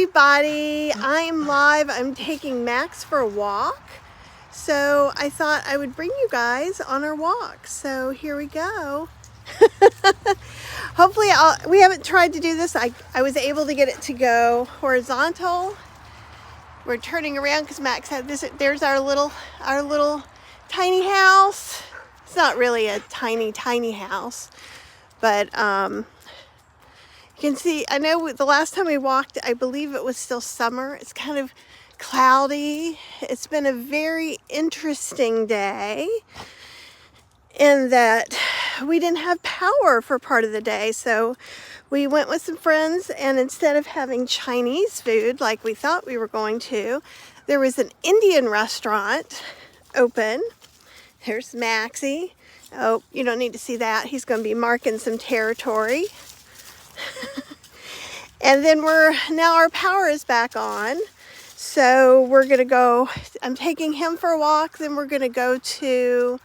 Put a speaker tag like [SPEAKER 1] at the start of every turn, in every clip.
[SPEAKER 1] everybody, I'm live. I'm taking Max for a walk, so I thought I would bring you guys on our walk. So here we go. Hopefully we haven't tried to do this. I was able to get it to go horizontal. We're turning around because Max had this. There's our little tiny house. It's not really a tiny house, but you can see, I know the last time we walked, I believe it was still summer. It's kind of cloudy. It's been a very interesting day in that we didn't have power for part of the day. So we went with some friends, and instead of having Chinese food like we thought we were going to, there was an Indian restaurant open. Here's Maxie. Oh, you don't need to see that. He's going to be marking some territory. And then now our power is back on, so we're gonna go. I'm taking him for a walk, then we're gonna go to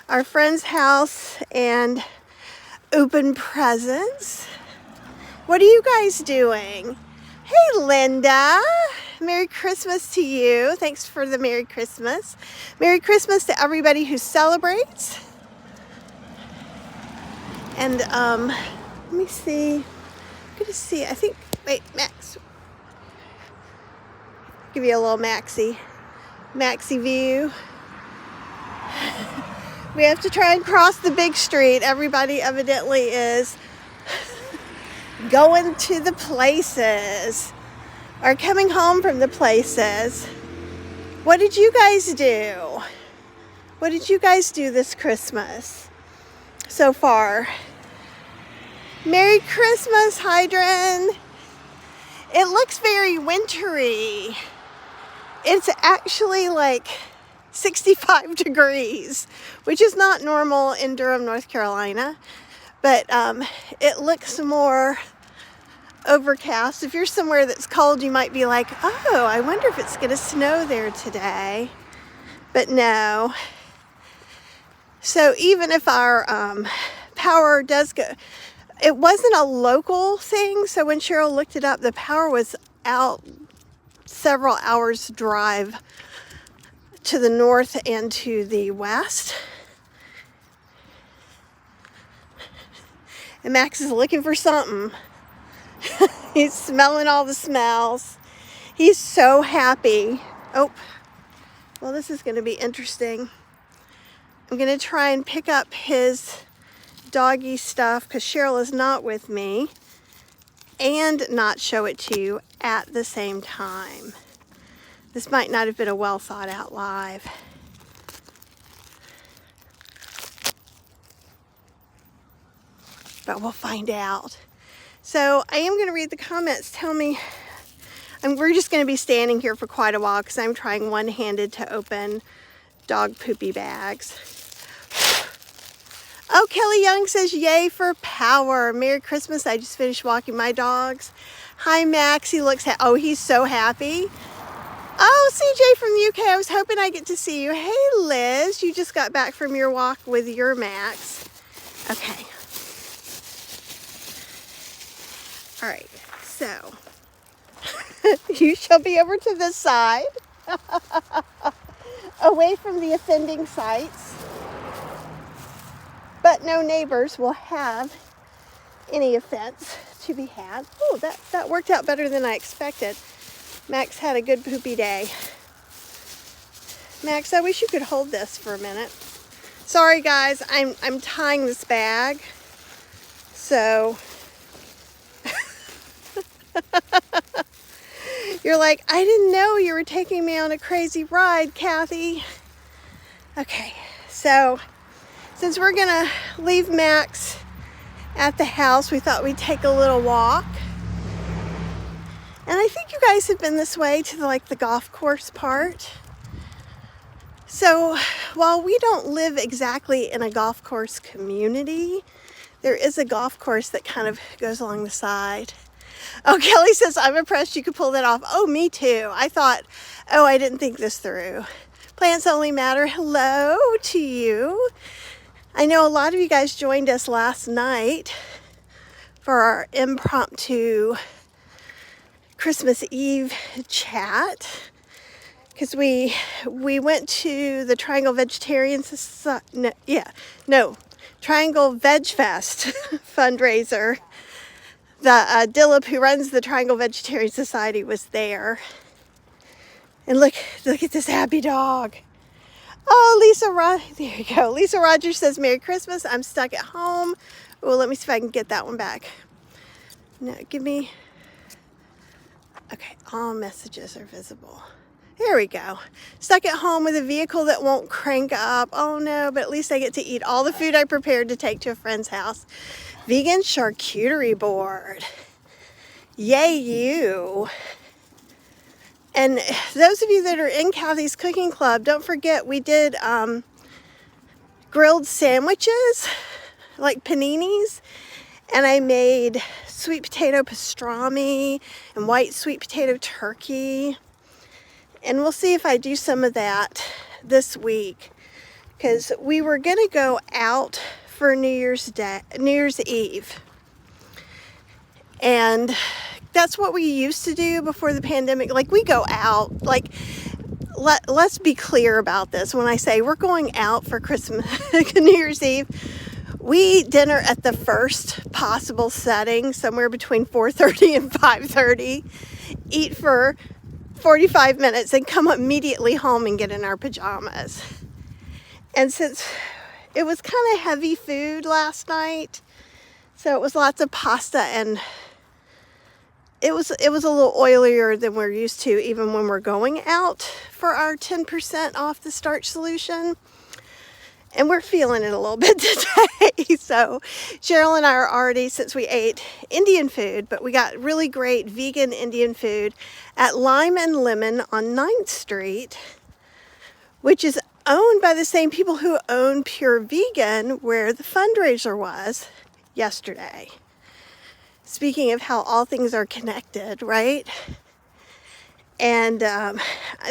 [SPEAKER 1] our friend's house and open presents. What are you guys doing? Hey Linda, Merry Christmas to you. Thanks for the Merry Christmas. Merry Christmas to everybody who celebrates. And let me see. Good to see. I think, wait, Max. Give you a little Maxie view. We have to try and cross the big street. Everybody evidently is going to the places or coming home from the places. What did you guys do? What did you guys do this Christmas so far? Merry Christmas, Hydran. It looks very wintry. It's actually like 65 degrees, which is not normal in Durham, North Carolina. But it looks more overcast. If you're somewhere that's cold, you might be like, oh, I wonder if it's going to snow there today. But no. So even if our power does go, it wasn't a local thing, so when Cheryl looked it up, the power was out several hours drive to the north and to the west. And Max is looking for something. He's smelling all the smells. He's so happy. Oh, well, this is going to be interesting. I'm going to try and pick up his doggy stuff because Cheryl is not with me, and not show it to you at the same time. This might not have been a well thought out live. But we'll find out. So I am going to read the comments. Tell me, we're just going to be standing here for quite a while because I'm trying one-handed to open dog poopy bags. Oh, Kelly Young says, yay for power. Merry Christmas. I just finished walking my dogs. Hi, Max. He looks, oh, he's so happy. Oh, CJ from the UK. I was hoping I get to see you. Hey, Liz. You just got back from your walk with your Max. Okay. All right. So, you shall be over to this side. Away from the offending sights. But no neighbors will have any offense to be had. Oh, that worked out better than I expected. Max had a good poopy day. Max, I wish you could hold this for a minute. Sorry guys, I'm tying this bag. So you're like, I didn't know you were taking me on a crazy ride, Kathy. Okay, so since we're gonna leave Max at the house, we thought we'd take a little walk. And I think you guys have been this way to the golf course part. So while we don't live exactly in a golf course community, there is a golf course that kind of goes along the side. Oh, Kelly says, I'm impressed you could pull that off. Oh, me too. I thought, oh, I didn't think this through. Plants only matter. Hello to you. I know a lot of you guys joined us last night for our impromptu Christmas Eve chat because we went to the Triangle Vegetarian Society, Triangle Veg Fest fundraiser. The Dillip, who runs the Triangle Vegetarian Society, was there. And look at this happy dog. Oh, there you go. Lisa Rogers says, Merry Christmas. I'm stuck at home. Oh, let me see if I can get that one back. No, okay, all messages are visible. There we go. Stuck at home with a vehicle that won't crank up. Oh no, but at least I get to eat all the food I prepared to take to a friend's house. Vegan charcuterie board. Yay, you. And those of you that are in Kathy's Cooking Club, don't forget we did grilled sandwiches, like paninis. And I made sweet potato pastrami and white sweet potato turkey. And we'll see if I do some of that this week. Because we were going to go out for New Year's Eve. And that's what we used to do before the pandemic. Like, we go out. Like, let's be clear about this. When I say we're going out for Christmas, New Year's Eve, we eat dinner at the first possible setting, somewhere between 4:30 and 5:30. Eat for 45 minutes and come immediately home and get in our pajamas. And since it was kind of heavy food last night, so it was lots of pasta, and it was a little oilier than we're used to, even when we're going out for our 10% off the starch solution. And we're feeling it a little bit today. So Cheryl and I are already, since we ate Indian food, but we got really great vegan Indian food at Lime and Lemon on 9th Street, which is owned by the same people who own Pure Vegan, where the fundraiser was yesterday. Speaking of how all things are connected, right? And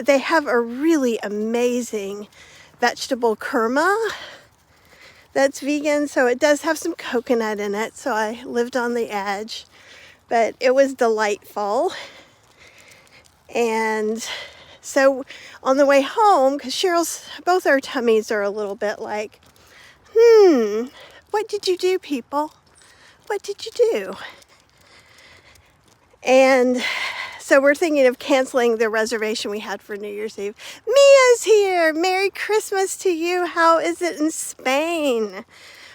[SPEAKER 1] they have a really amazing vegetable kurma that's vegan, so it does have some coconut in it, so I lived on the edge, but it was delightful. And so on the way home, because both our tummies are a little bit like, what did you do, people? What did you do? And so we're thinking of canceling the reservation we had for New Year's Eve. Mia's here. Merry Christmas to you. How is it in Spain?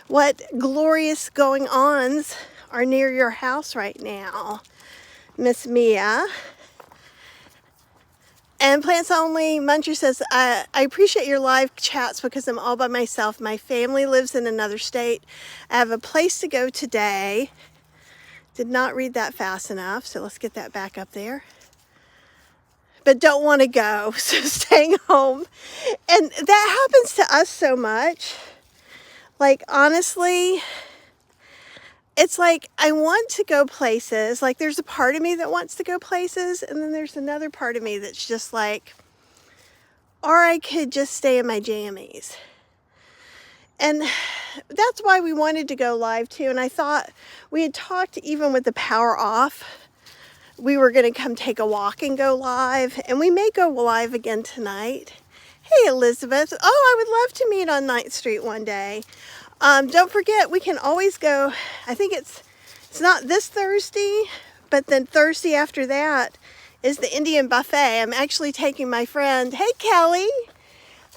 [SPEAKER 1] What glorious going-ons are near your house right now, Miss Mia? And Plants Only Muncher says, I appreciate your live chats because I'm all by myself. My family lives in another state. I have a place to go today. Did not read that fast enough, so let's get that back up there. But don't want to go, so staying home. And that happens to us so much. Like, honestly, it's like I want to go places. Like, there's a part of me that wants to go places, and then there's another part of me that's just like, or I could just stay in my jammies. And that's why we wanted to go live too. And I thought we had talked, even with the power off, we were going to come take a walk and go live. And we may go live again tonight. Hey, Elizabeth. Oh, I would love to meet on 9th Street one day. Don't forget, we can always go. I think it's not this Thursday, but then Thursday after that is the Indian buffet. I'm actually taking my friend, hey, Kelly.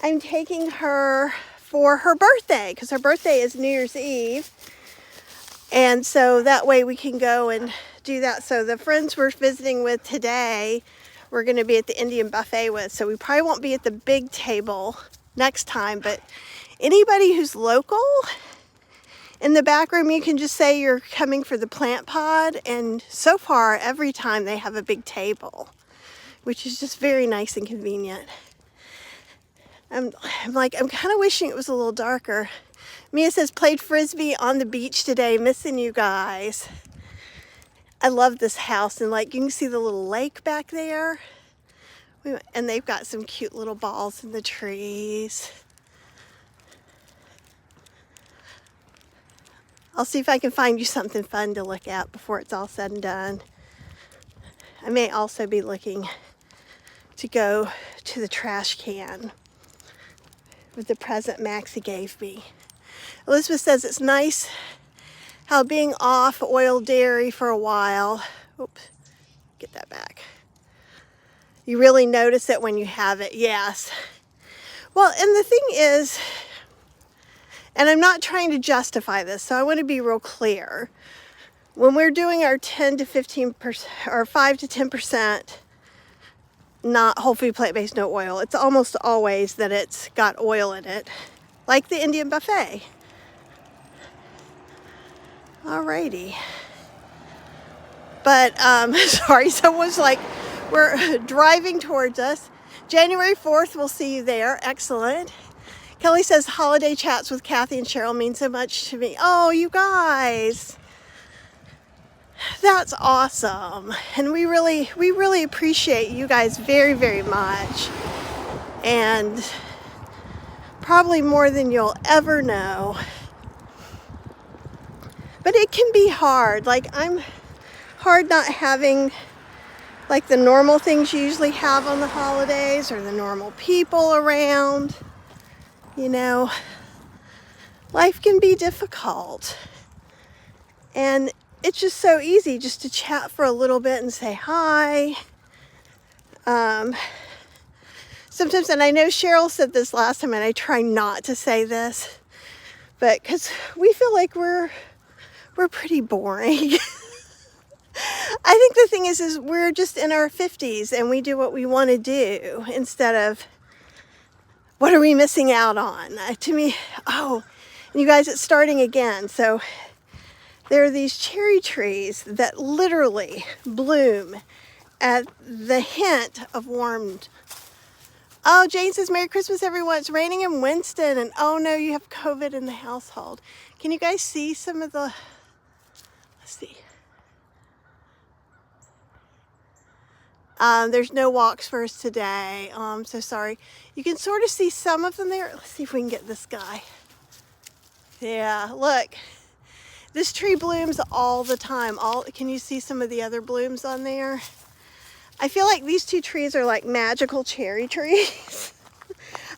[SPEAKER 1] I'm taking her for her birthday, because her birthday is New Year's Eve. And so that way we can go and do that. So the friends we're visiting with today, we're going to be at the Indian buffet with. So we probably won't be at the big table next time, but anybody who's local, in the back room, you can just say you're coming for the plant pod. And so far, every time they have a big table, which is just very nice and convenient. I'm kind of wishing it was a little darker. Mia says, played Frisbee on the beach today, missing you guys. I love this house, and like you can see the little lake back there. And they've got some cute little balls in the trees. I'll see if I can find you something fun to look at before it's all said and done. I may also be looking to go to the trash can with the present Maxie gave me. Elizabeth says it's nice how being off oil dairy for a while, oops, get that back. You really notice it when you have it, yes. Well, and the thing is, and I'm not trying to justify this, so I want to be real clear. When we're doing our 10 to 15% or 5 to 10% not whole food plant-based no oil, it's almost always that it's got oil in it, like the Indian buffet. Alrighty. But, sorry, someone's like, we're driving towards us. January 4th, we'll see you there. Excellent. Kelly says, holiday chats with Kathy and Cheryl mean so much to me. Oh, you guys. That's awesome. And we really appreciate you guys very, very much. And probably more than you'll ever know. But it can be hard. Like, I'm hard not having like the normal things you usually have on the holidays or the normal people around. You know, life can be difficult. And it's just so easy just to chat for a little bit and say hi. Sometimes, and I know Cheryl said this last time, and I try not to say this, but because we feel like we're pretty boring. I think the thing is we're just in our 50s and we do what we want to do instead of what are we missing out on? To me, oh, and you guys, it's starting again. So there are these cherry trees that literally bloom at the hint of warm. Oh, Jane says, Merry Christmas, everyone. It's raining in Winston, and oh no, you have COVID in the household. Can you guys see some of the, let's see. There's no walks for us today. I'm so sorry. You can sort of see some of them there. Let's see if we can get this guy. Yeah, look. This tree blooms all the time. Can you see some of the other blooms on there? I feel like these two trees are like magical cherry trees.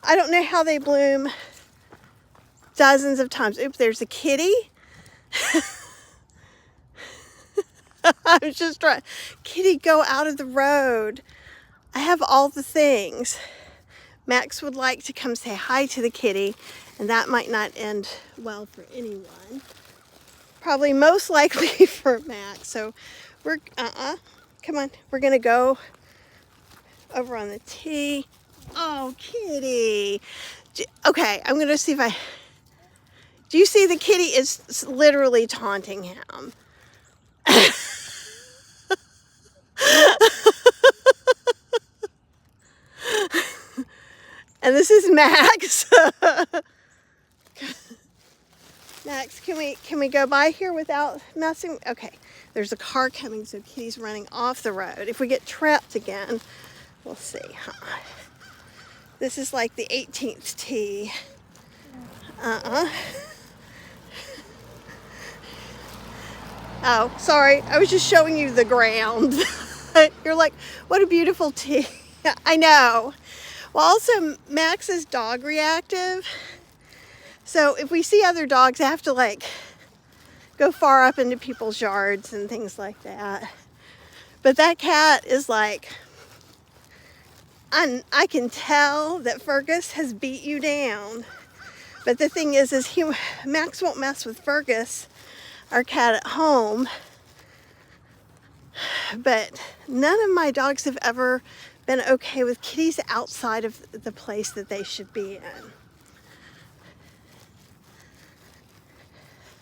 [SPEAKER 1] I don't know how they bloom dozens of times. Oops, there's a kitty. I was just trying. Kitty, go out of the road. I have all the things. Max would like to come say hi to the kitty, and that might not end well for anyone. Probably most likely for Max. So we're, come on. We're going to go over on the tee. Oh, kitty. Okay, I'm going to see if I, do you see the kitty is literally taunting him? And this is Max. Max, can we go by here without messing? Okay, there's a car coming, so Kitty's running off the road. If we get trapped again, we'll see. This is like the 18th tee. Oh, sorry. I was just showing you the ground. You're like, what a beautiful tee. I know. Well, also, Max is dog reactive. So if we see other dogs, I have to like go far up into people's yards and things like that. But that cat is like, I can tell that Fergus has beat you down. But the thing is Max won't mess with Fergus, our cat at home. But none of my dogs have ever been okay with kitties outside of the place that they should be in.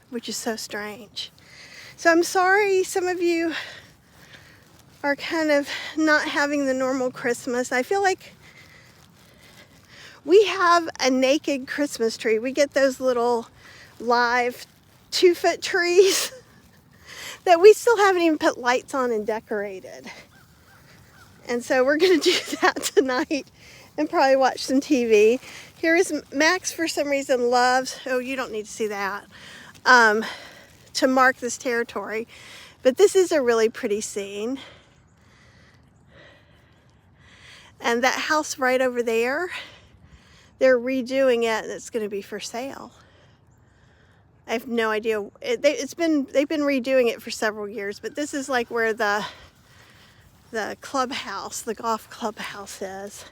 [SPEAKER 1] Which is so strange. So I'm sorry some of you are kind of not having the normal Christmas. I feel like we have a naked Christmas tree. We get those little live 2-foot trees that we still haven't even put lights on and decorated. And so we're going to do that tonight and probably watch some TV. Here is Max, for some reason, loves, oh, you don't need to see that, to mark this territory. But this is a really pretty scene. And that house right over there, they're redoing it and it's going to be for sale. I have no idea. They've been redoing it for several years, but this is like where the clubhouse, the golf clubhouse is.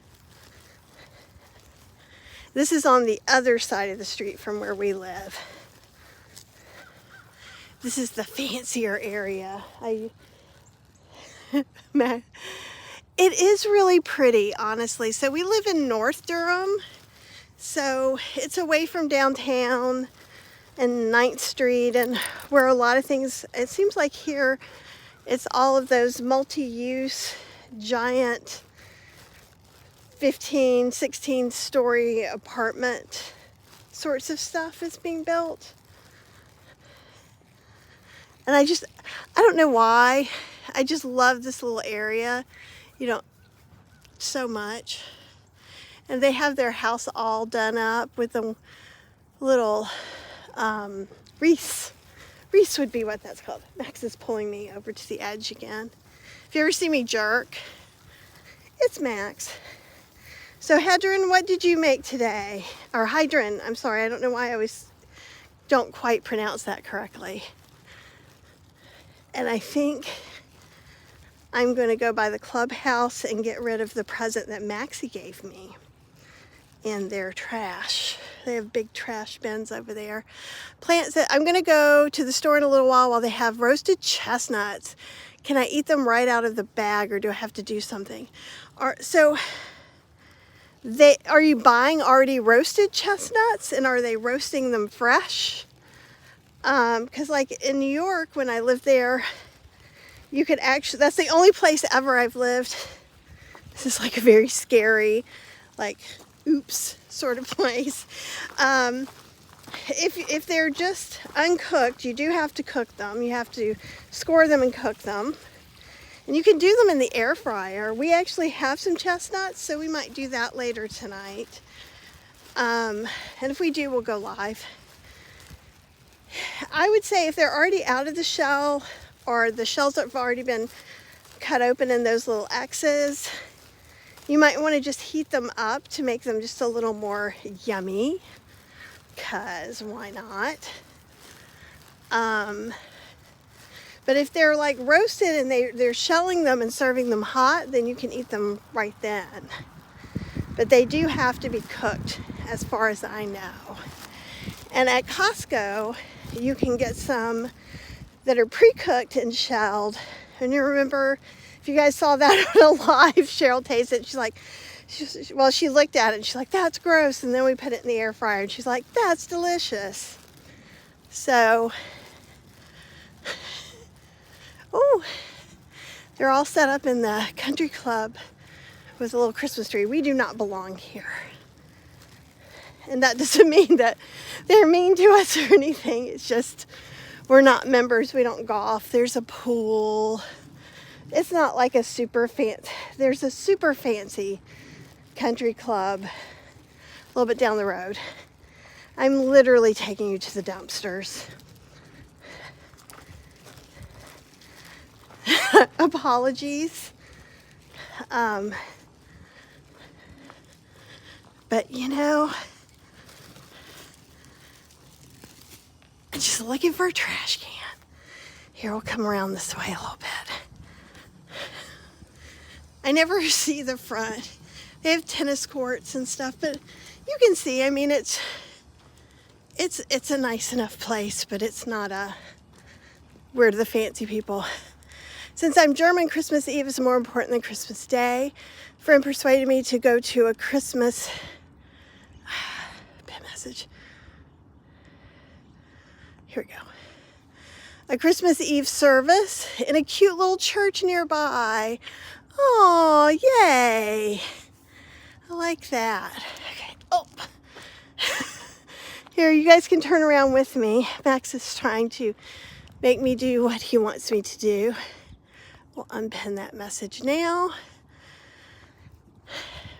[SPEAKER 1] This is on the other side of the street from where we live. This is the fancier area. It is really pretty, honestly. So we live in North Durham, so it's away from downtown and 9th Street and where a lot of things, it seems like here it's all of those multi-use giant 15, 16 story apartment sorts of stuff is being built. And I don't know why, I just love this little area, so much. And they have their house all done up with a little wreath. Wreath would be what that's called. Max is pulling me over to the edge again. If you ever see me jerk, it's Max. So Hedron, what did you make today? Or Hydron, I'm sorry, I don't know why I always don't quite pronounce that correctly. And I think I'm going to go by the clubhouse and get rid of the present that Maxie gave me in their trash. They have big trash bins over there. Plants that I'm going to go to the store in a little while they have roasted chestnuts. Can I eat them right out of the bag or do I have to do something? Are you buying already roasted chestnuts and are they roasting them fresh? Because like in New York when I lived there, you could actually, that's the only place ever I've lived. This is like a very scary, like, oops sort of place. If they're just uncooked, you do have to cook them. You have to score them and cook them. And you can do them in the air fryer. We actually have some chestnuts, so we might do that later tonight. And if we do, we'll go live. I would say if they're already out of the shell or the shells have already been cut open in those little X's, you might want to just heat them up to make them just a little more yummy, because why not? But if they're like roasted and they're shelling them and serving them hot, then you can eat them right then. But they do have to be cooked as far as I know. And at Costco, you can get some that are pre-cooked and shelled. And you remember, if you guys saw that on a live, Cheryl tasted it. She looked at it and she's like, that's gross. And then we put it in the air fryer and she's like, that's delicious. So, oh, they're all set up in the country club with a little Christmas tree. We do not belong here. And that doesn't mean that they're mean to us or anything. It's just we're not members. We don't golf. There's a pool. It's not like a super fancy. There's a super fancy country club a little bit down the road. I'm literally taking you to the dumpsters. Apologies. But I'm just looking for a trash can. Here, we'll come around this way a little bit. I never see the front. They have tennis courts and stuff, but you can see, I mean, it's a nice enough place, but it's not where the fancy people. Since I'm German, Christmas Eve is more important than Christmas Day. A friend persuaded me to go to a Christmas message. Here we go. A Christmas Eve service in a cute little church nearby. Oh, yay. I like that. Okay. Oh. Here, you guys can turn around with me. Max is trying to make me do what he wants me to do. We'll unpin that message now.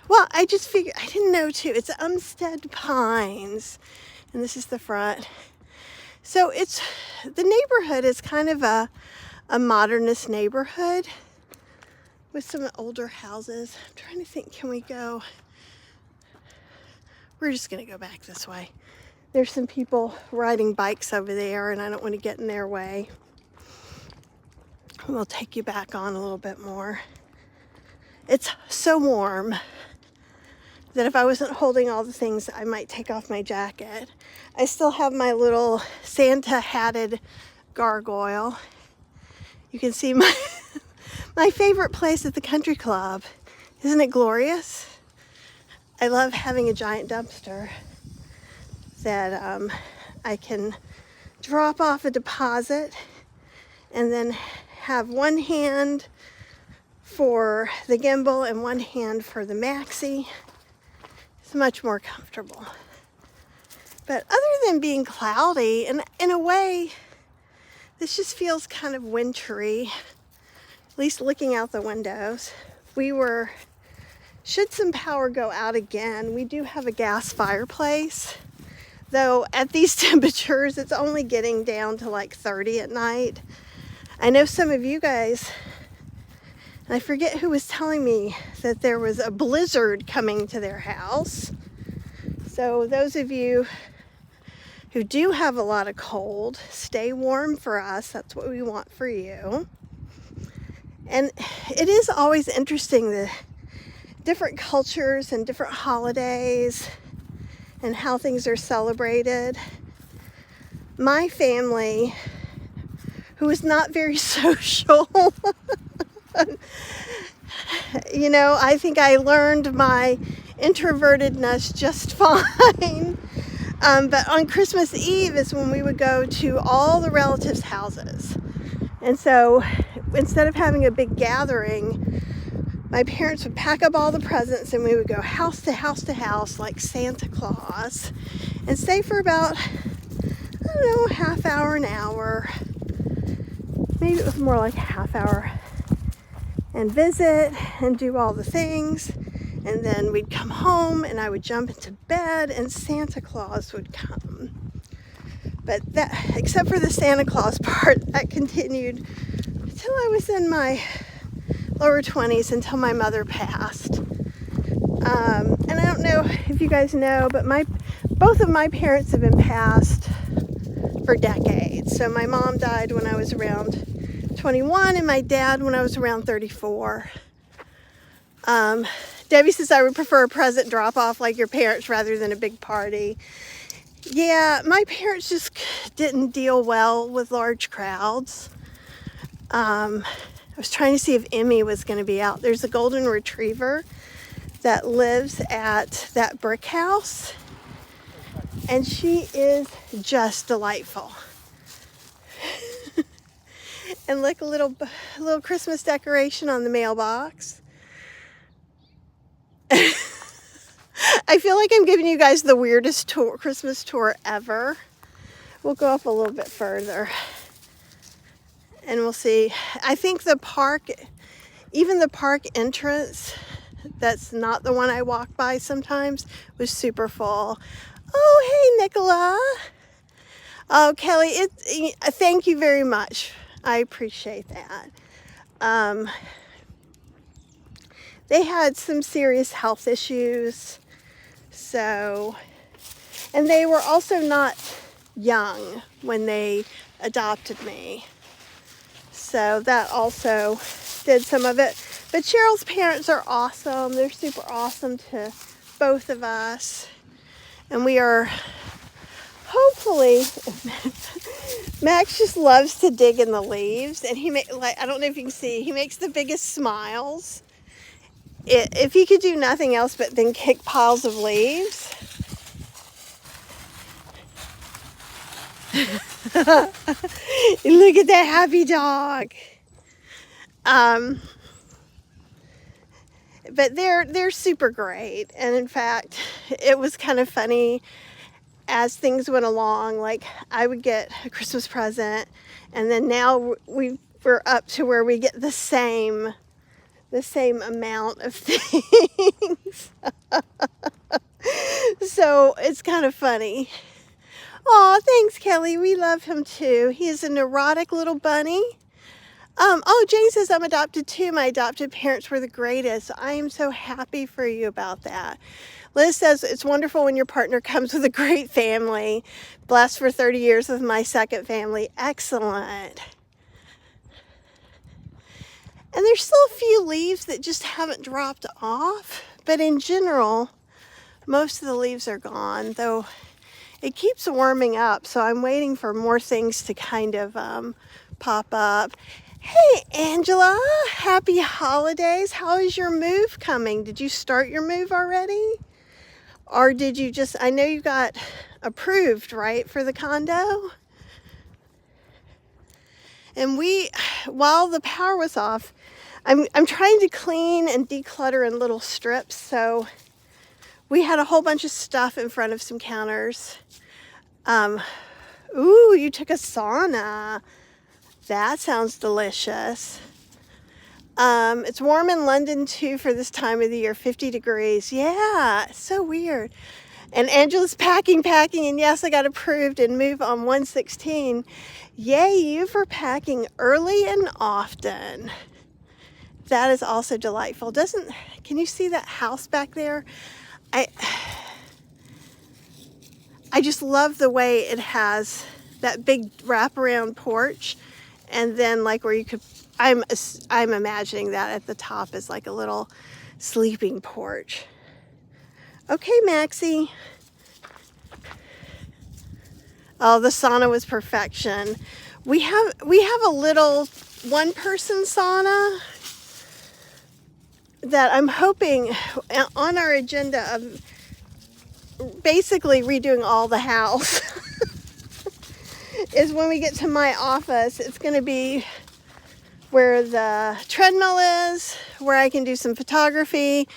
[SPEAKER 1] Well, I just figured, I didn't know too. It's Umstead Pines. And this is the front. So the neighborhood is kind of a modernist neighborhood. with some older houses. I'm trying to think, can we go? We're just gonna go back this way. There's some people riding bikes over there and I don't want to get in their way. We'll take you back on a little bit more. It's so warm that if I wasn't holding all the things, I might take off my jacket. I still have my little Santa hatted gargoyle. You can see my my favorite place at the country club. Isn't it glorious? I love having a giant dumpster that I can drop off a deposit and then have one hand for the gimbal and one hand for the maxi. It's much more comfortable. But other than being cloudy, and in a way, this just feels kind of wintry, at least looking out the windows. Should some power go out again, we do have a gas fireplace. Though at these temperatures, it's only getting down to like 30 at night. I know some of you guys, and I forget who was telling me that there was a blizzard coming to their house. So those of you who do have a lot of cold, stay warm for us. That's what we want for you. And it is always interesting, the different cultures and different holidays and how things are celebrated. My family, who is not very social, you know, I think I learned my introvertedness just fine. But on Christmas Eve is when we would go to all the relatives' houses. And so instead of having a big gathering, my parents would pack up all the presents and we would go house to house to house like Santa Claus and stay for about, I don't know, a half hour, an hour. Maybe it was more like a half hour. And visit and do all the things. And then we'd come home and I would jump into bed and Santa Claus would come. But that, except for the Santa Claus part, that continued until I was in my lower 20s, until my mother passed. And I don't know if you guys know, but both of my parents have been passed for decades. So my mom died when I was around 21 and my dad when I was around 34. Debbie says I would prefer a present drop-off like your parents rather than a big party. Yeah, my parents just didn't deal well with large crowds. I was trying to see if Emmy was going to be out. There's a golden retriever that lives at that brick house, and she is just delightful. And look, a little Christmas decoration on the mailbox. I feel like I'm giving you guys the weirdest Christmas tour ever. We'll go up a little bit further and we'll see. I think the park, even the park entrance, that's not the one I walk by sometimes, was super full. Oh, hey, Nicola. Oh, Kelly, thank you very much. I appreciate that. They had some serious health issues. So, and they were also not young when they adopted me. So that also did some of it. But Cheryl's parents are awesome. They're super awesome to both of us. And we are hopefully, Max just loves to dig in the leaves. And I don't know if you can see, he makes the biggest smiles. If he could do nothing else but then kick piles of leaves. Look at that happy dog. But they're super great. And in fact, it was kind of funny as things went along. Like I would get a Christmas present, and then now we're up to where we get the same amount of things. So it's kind of funny. Oh, thanks, Kelly. We love him too. He is a neurotic little bunny. Oh, Jane says, I'm adopted too. My adopted parents were the greatest. I am so happy for you about that. Liz says, it's wonderful when your partner comes with a great family. Blessed for 30 years with my second family. Excellent. And there's still a few leaves that just haven't dropped off. But in general, most of the leaves are gone, though it keeps warming up. So I'm waiting for more things to kind of pop up. Hey, Angela, happy holidays. How is your move coming? Did you start your move already? Or did you just, I know you got approved, right, for the condo? And while the power was off, I'm trying to clean and declutter in little strips. So we had a whole bunch of stuff in front of some counters. Ooh, you took a sauna. That sounds delicious. It's warm in London too for this time of the year, 50 degrees. Yeah, it's so weird. And Angela's packing, and yes, I got approved and move on 116. Yay, you for packing early and often. That is also delightful. Can you see that house back there? I just love the way it has that big wraparound porch. And then like where you could, I'm imagining that at the top is like a little sleeping porch. Okay, Maxie. Oh, the sauna was perfection. We have a little one-person sauna that I'm hoping on our agenda of basically redoing all the house. Is when we get to my office, it's going to be where the treadmill is, where I can do some photography,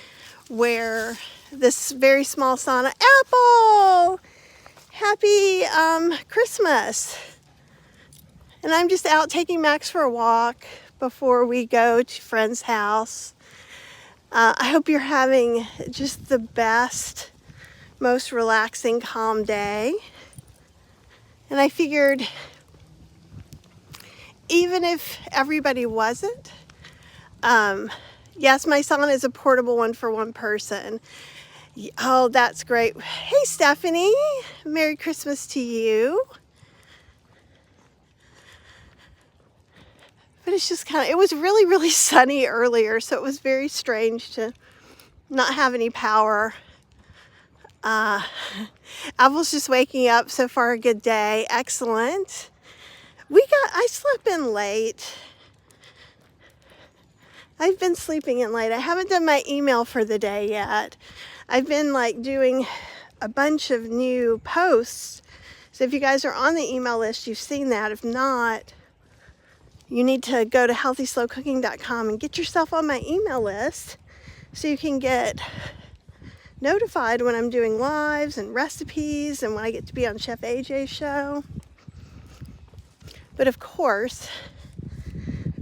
[SPEAKER 1] where this very small sauna. Apple! Happy Christmas! And I'm just out taking Max for a walk before we go to friend's house. I hope you're having just the best, most relaxing, calm day. And I figured, even if everybody wasn't, yes, my sauna is a portable one for one person. Oh, that's great. Hey, Stephanie, Merry Christmas to you. But it's just it was really, really sunny earlier, so it was very strange to not have any power. Apple's just waking up. So far, a good day. Excellent. I slept in late. I've been sleeping in late. I haven't done my email for the day yet. I've been doing a bunch of new posts. So if you guys are on the email list, you've seen that. If not, you need to go to healthyslowcooking.com and get yourself on my email list so you can get notified when I'm doing lives and recipes and when I get to be on Chef AJ's show. But of course,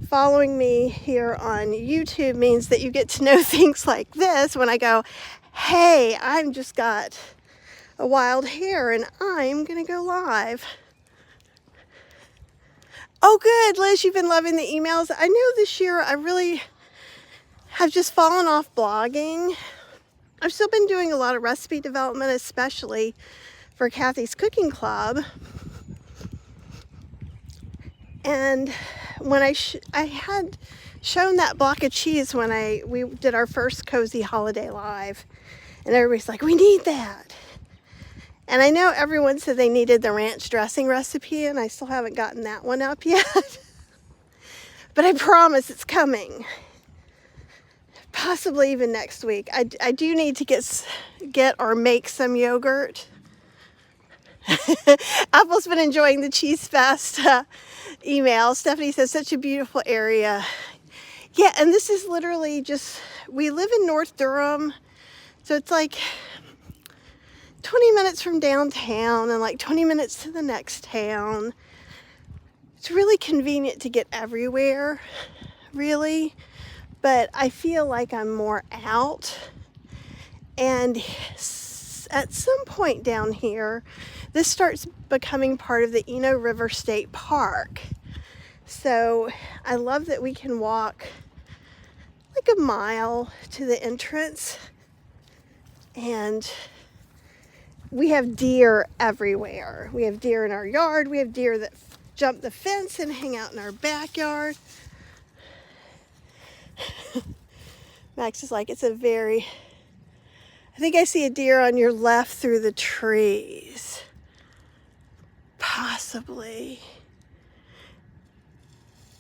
[SPEAKER 1] following me here on YouTube means that you get to know things like this when I go, hey, I've just got a wild hair and I'm gonna go live. Oh good, Liz, you've been loving the emails. I know this year I really have just fallen off blogging. I've still been doing a lot of recipe development, especially for Kathy's Cooking Club. And when I had shown that block of cheese when we did our first Cozy Holiday Live, and everybody's like, we need that. And I know everyone said they needed the ranch dressing recipe, and I still haven't gotten that one up yet. But I promise it's coming. Possibly even next week. I do need to get or make some yogurt. Apple's been enjoying the Cheese Fest email. Stephanie says, such a beautiful area. Yeah, and this is literally just, we live in North Durham, so it's like 20 minutes from downtown and like 20 minutes to the next town. It's really convenient to get everywhere, really. But I feel like I'm more out. And at some point down here, this starts becoming part of the Eno River State Park. So I love that we can walk like a mile to the entrance, and we have deer everywhere. We have deer in our yard. We have deer that jump the fence and hang out in our backyard. Max is like, I think I see a deer on your left through the trees. Possibly.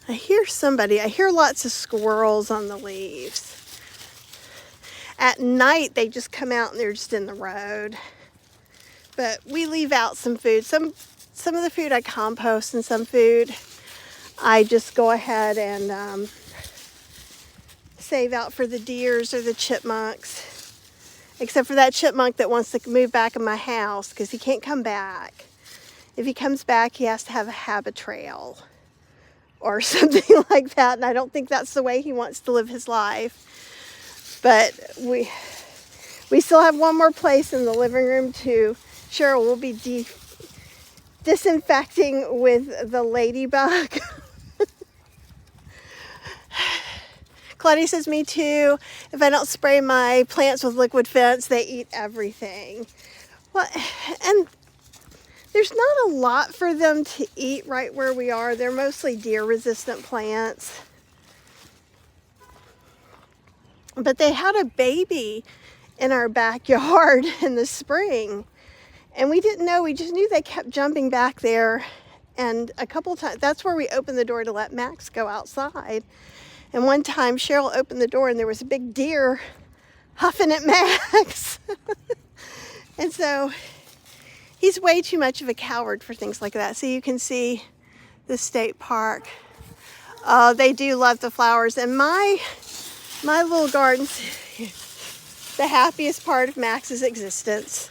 [SPEAKER 1] I hear lots of squirrels on the leaves. At night, they just come out and they're just in the road. But we leave out some food. Some of the food I compost, and some food I just go ahead and save out for the deers or the chipmunks. Except for that chipmunk that wants to move back in my house because he can't come back. If he comes back, he has to have a habit trail or something like that, and I don't think that's the way he wants to live his life. But we still have one more place in the living room too. Cheryl will be disinfecting with the ladybug. Claudia says, me too. If I don't spray my plants with liquid fence, they eat everything. Well, and there's not a lot for them to eat right where we are. They're mostly deer-resistant plants. But they had a baby in our backyard in the spring. And we didn't know. We just knew they kept jumping back there. And a couple times, that's where we opened the door to let Max go outside. And one time, Cheryl opened the door and there was a big deer huffing at Max. And so he's way too much of a coward for things like that. So you can see the state park. They do love the flowers. And my little garden's the happiest part of Max's existence.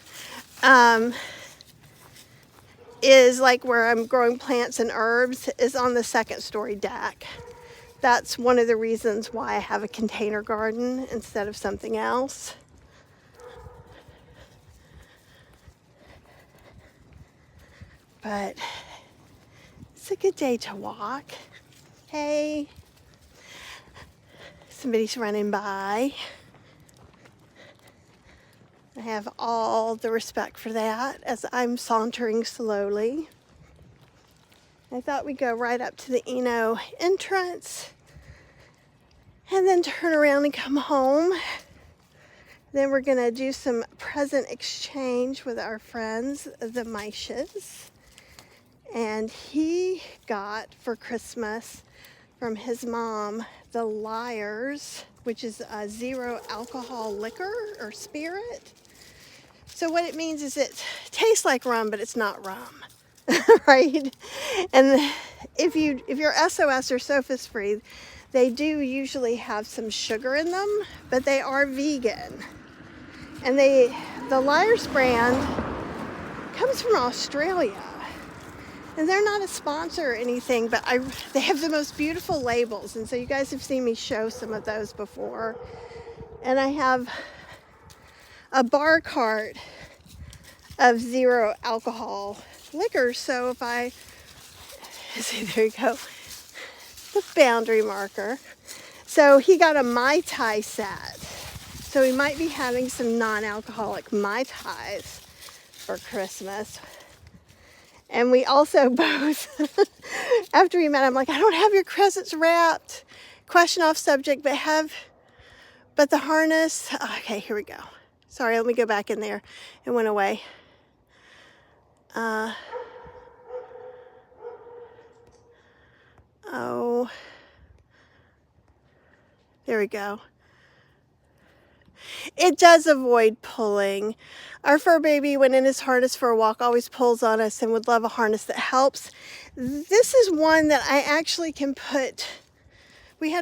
[SPEAKER 1] Is like where I'm growing plants and herbs is on the second story deck. That's one of the reasons why I have a container garden instead of something else. But it's a good day to walk. Hey, somebody's running by. I have all the respect for that as I'm sauntering slowly. I thought we'd go right up to the Eno entrance and then turn around and come home. Then we're gonna do some present exchange with our friends, the Meishes. And he got for Christmas from his mom the Liars, which is a zero alcohol liquor or spirit. So what it means is it tastes like rum, but it's not rum, right? And if you're SOS or Sophus free, they do usually have some sugar in them, but they are vegan. And the Liars brand comes from Australia. And they're not a sponsor or anything, but they have the most beautiful labels. And so you guys have seen me show some of those before. And I have a bar cart of zero alcohol liquor. So if see, there you go, the boundary marker. So he got a Mai Tai set. So he might be having some non-alcoholic Mai Tais for Christmas. And we also both, after we met, I'm like, I don't have your presents wrapped. Question off subject, but the harness. Okay, here we go. Sorry, let me go back in there. It went away. There we go. It does avoid pulling. Our fur baby, when in his harness for a walk, always pulls on us and would love a harness that helps. This is one that I actually can put, I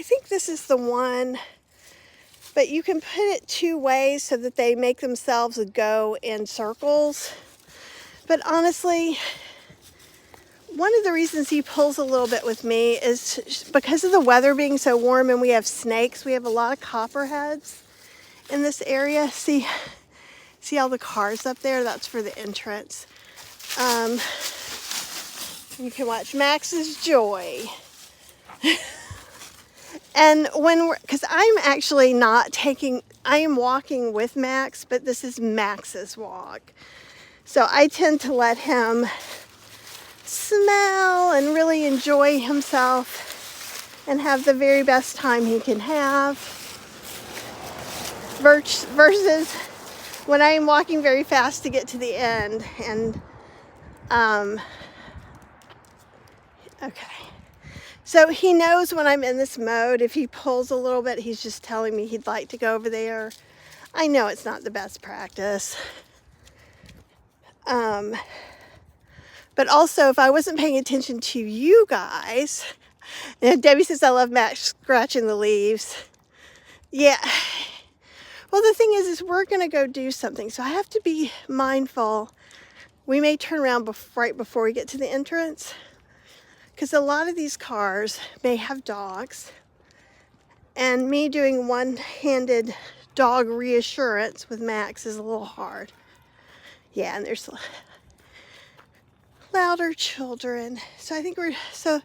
[SPEAKER 1] think this is the one, but you can put it two ways so that they make themselves go in circles. But honestly, one of the reasons he pulls a little bit with me is because of the weather being so warm and we have snakes. We have a lot of copperheads in this area. See all the cars up there? That's for the entrance. You can watch Max's joy. And because I'm actually not taking, I am walking with Max, but this is Max's walk. So I tend to let him smell and really enjoy himself and have the very best time he can have. Versus when I am walking very fast to get to the end. And, okay. So he knows when I'm in this mode. If he pulls a little bit, he's just telling me he'd like to go over there. I know it's not the best practice. But also, if I wasn't paying attention to you guys, and Debbie says, I love Max scratching the leaves. Yeah. Well, the thing is we're going to go do something. So I have to be mindful. We may turn around right before we get to the entrance. Because a lot of these cars may have dogs, and me doing one-handed dog reassurance with Max is a little hard. Yeah, and there's louder children. So I think so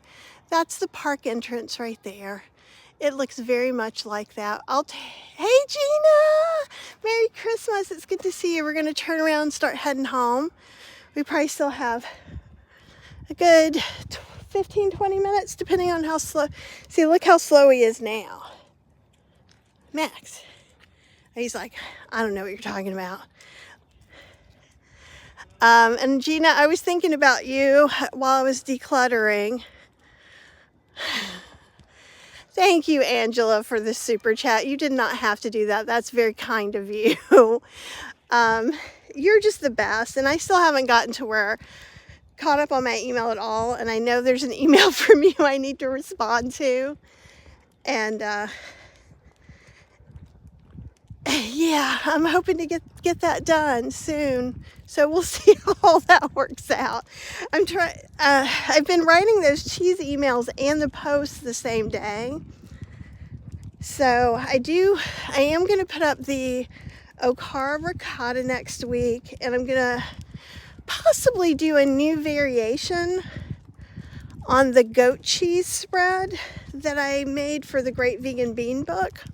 [SPEAKER 1] that's the park entrance right there. It looks very much like that. Hey Gina! Merry Christmas, it's good to see you. We're gonna turn around and start heading home. We probably still have a good 15, 20 minutes, depending on how slow. See, look how slow he is now. Max. He's like, I don't know what you're talking about. And Gina, I was thinking about you while I was decluttering. Thank you, Angela, for the super chat. You did not have to do that. That's very kind of you. You're just the best. And I still haven't gotten to where caught up on my email at all, and I know there's an email from you I need to respond to, and yeah, I'm hoping to get that done soon. So we'll see how all that works out. I've been writing those cheese emails and the posts the same day. So I am going to put up the Okara ricotta next week, and I'm going to possibly do a new variation on the goat cheese spread that I made for the Great Vegan Bean book.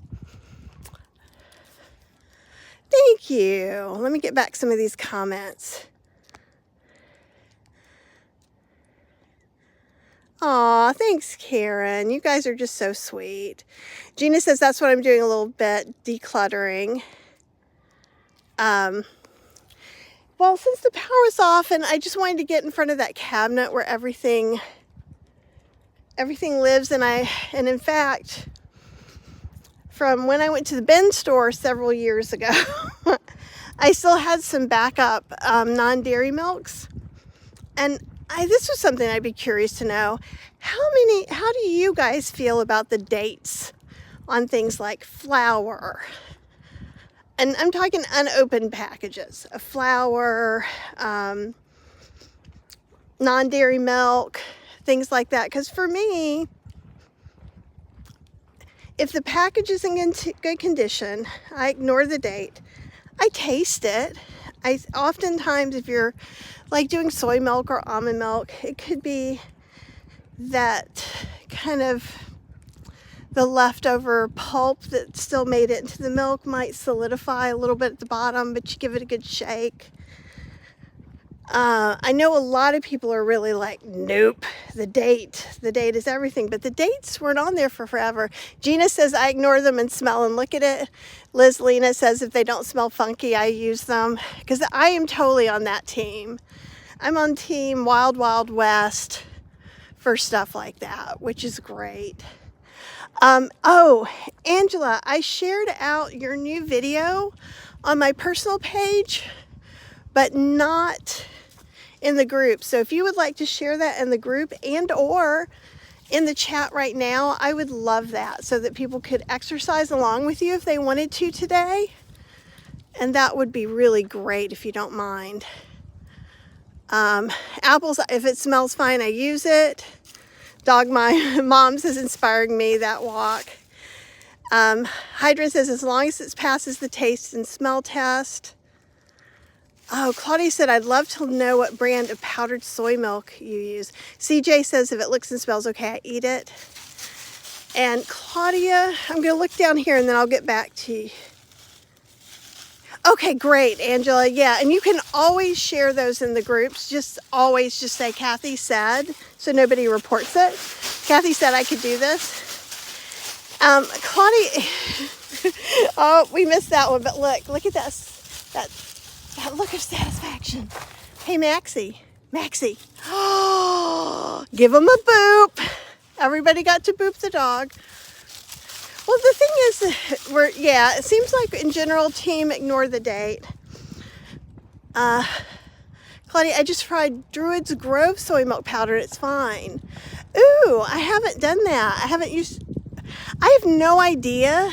[SPEAKER 1] Thank you. Let me get back some of these comments. Aw, thanks, Karen. You guys are just so sweet. Gina says that's what I'm doing a little bit, decluttering. Well, since the power was off and I just wanted to get in front of that cabinet where everything lives, and in fact, from when I went to the bin store several years ago, I still had some backup non-dairy milks. And this was something I'd be curious to know. How do you guys feel about the dates on things like flour? And I'm talking unopened packages of flour, non-dairy milk, things like that. Because for me, if the package is in good condition, I ignore the date. I taste it. Oftentimes, if you're like doing soy milk or almond milk, it could be that kind of the leftover pulp that still made it into the milk might solidify a little bit at the bottom, but you give it a good shake. I know a lot of people are really like, nope, the date is everything, but the dates weren't on there for forever. Gina says I ignore them and smell and look at it. Liz Lena says if they don't smell funky, I use them, because I am totally on that team. I'm on team Wild Wild West for stuff like that, which is great. Oh, Angela, I shared out your new video on my personal page, but not in the group. So if you would like to share that in the group and or in the chat right now, I would love that, so that people could exercise along with you if they wanted to today. And that would be really great if you don't mind. Apples, if it smells fine, I use it. Dog my mom's is inspiring me, that walk. Hydra says as long as it passes the taste and smell test. Oh, Claudia said, I'd love to know what brand of powdered soy milk you use. CJ says, if it looks and smells okay, I eat it. And Claudia, I'm going to look down here and then I'll get back to you. Okay, great, Angela. Yeah, and you can always share those in the groups. Just always just say, Kathy said, so nobody reports it. Kathy said I could do this. Claudia, oh, we missed that one, but look at this. That look of satisfaction. Hey, Maxie. Oh, give him a boop. Everybody got to boop the dog. Well, the thing is, it seems like in general, team ignore the date. Claudia, I just tried Druid's Grove soy milk powder. It's fine. Ooh, I haven't done that. I have no idea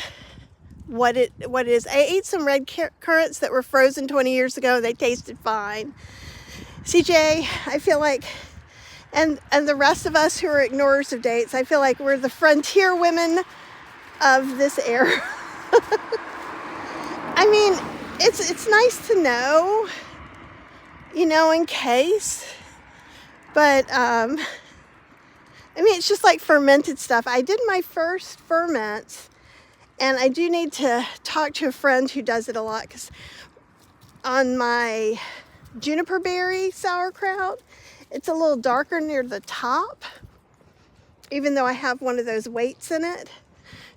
[SPEAKER 1] what it is. I ate some red currants that were frozen 20 years ago. They tasted fine. CJ, I feel like, and the rest of us who are ignorers of dates, I feel like we're the frontier women of this era. I mean, it's nice to know, in case, but I mean, it's just like fermented stuff. I did my first ferment, and I do need to talk to a friend who does it a lot, because on my juniper berry sauerkraut, it's a little darker near the top, even though I have one of those weights in it.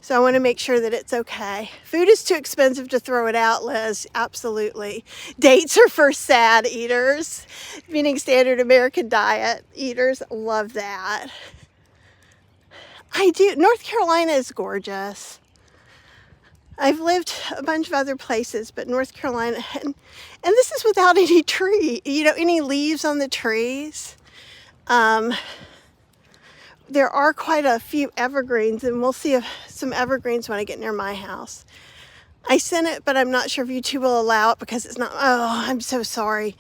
[SPEAKER 1] So I want to make sure that it's okay. Food is too expensive to throw it out, Liz. Absolutely. Dates are for sad eaters, meaning standard American diet eaters. Love that. I do. North Carolina is gorgeous. I've lived a bunch of other places, but North Carolina, and this is without any any leaves on the trees. There are quite a few evergreens, and we'll see some evergreens when I get near my house. I sent it, but I'm not sure if YouTube will allow it because it's not. Oh, I'm so sorry.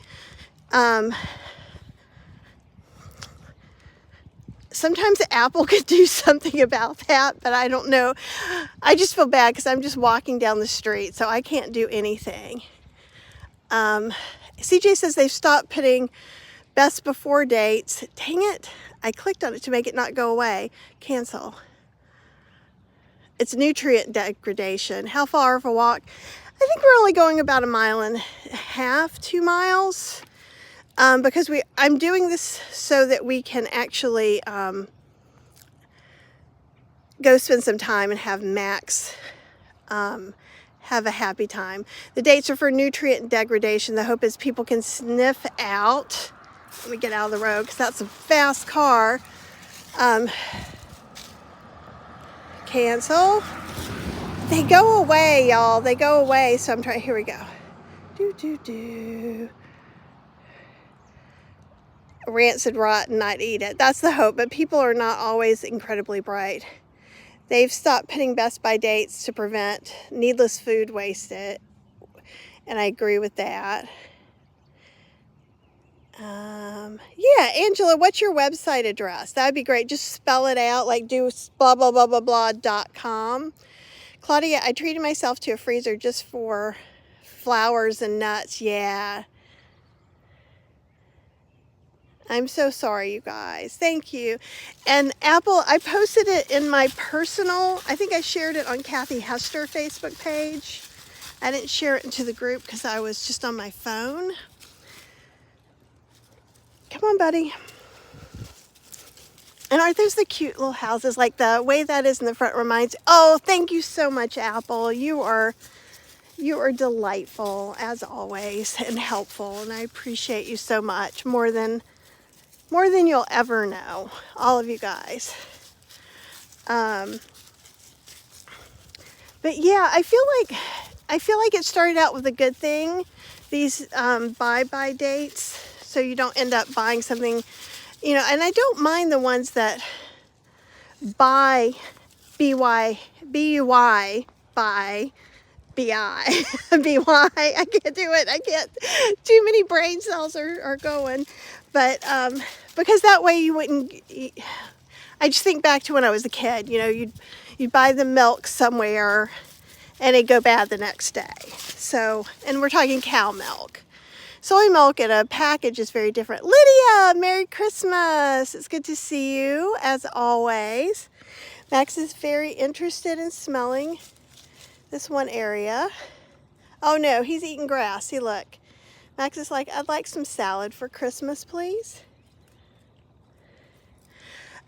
[SPEAKER 1] Sometimes Apple could do something about that, but I don't know. I just feel bad because I'm just walking down the street, so I can't do anything. CJ says they've stopped putting best before dates. Dang it. I clicked on it to make it not go away. Cancel. It's nutrient degradation. How far of a walk? I think we're only going about 1.5 miles, 2 miles. Because I'm doing this so that we can actually go spend some time and have Max have a happy time. The dates are for nutrient degradation. The hope is people can sniff out. Let me get out of the road because that's a fast car. Cancel. They go away, y'all. They go away. So I'm trying. Here we go. Rancid, rotten, not eat it. That's the hope. But people are not always incredibly bright. They've stopped putting best by dates to prevent needless food wasted. And I agree with that. Yeah, Angela, what's your website address? That'd be great. Just spell it out, like do blah, blah, blah, blah, blah.com. Claudia, I treated myself to a freezer just for flowers and nuts. Yeah. I'm so sorry, you guys. Thank you. And Apple, I posted it in my personal, I think I shared it on Kathy Hester Facebook page. I didn't share it into the group because I was just on my phone. Come on, buddy. And aren't those the cute little houses? Like the way that is in the front reminds. Oh, thank you so much, Apple. You are delightful as always and helpful, and I appreciate you so much, more than you'll ever know, all of you guys. But yeah, I feel like it started out with a good thing. These buy dates. So you don't end up buying something, and I don't mind the ones that buy, B-U-Y, buy, B-I, B-Y, I can't do it, I can't, too many brain cells are going, but, because that way you wouldn't, I just think back to when I was a kid, you'd buy the milk somewhere, and it'd go bad the next day, so, and we're talking cow milk. soy milk in a package is very different. Lydia, Merry Christmas. It's good to see you, as always. Max is very interested in smelling this one area. Oh no, he's eating grass. See, look. Max is like, I'd like some salad for Christmas, please.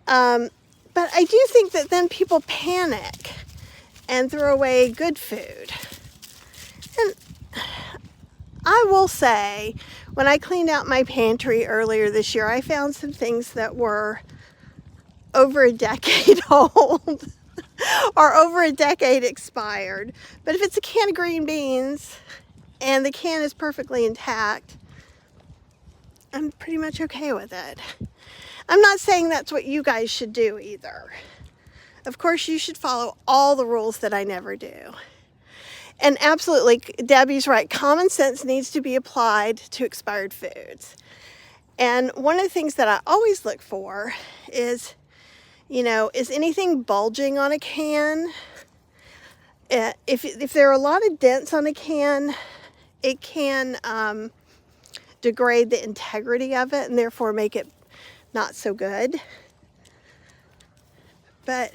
[SPEAKER 1] But I do think that then people panic and throw away good food. And I will say, when I cleaned out my pantry earlier this year, I found some things that were over a decade old or over a decade expired. But if it's a can of green beans and the can is perfectly intact, I'm pretty much okay with it. I'm not saying that's what you guys should do either. Of course, you should follow all the rules that I never do. And absolutely, Debbie's right. Common sense needs to be applied to expired foods. And one of the things that I always look for is, is anything bulging on a can? If there are a lot of dents on a can, it can degrade the integrity of it and therefore make it not so good. But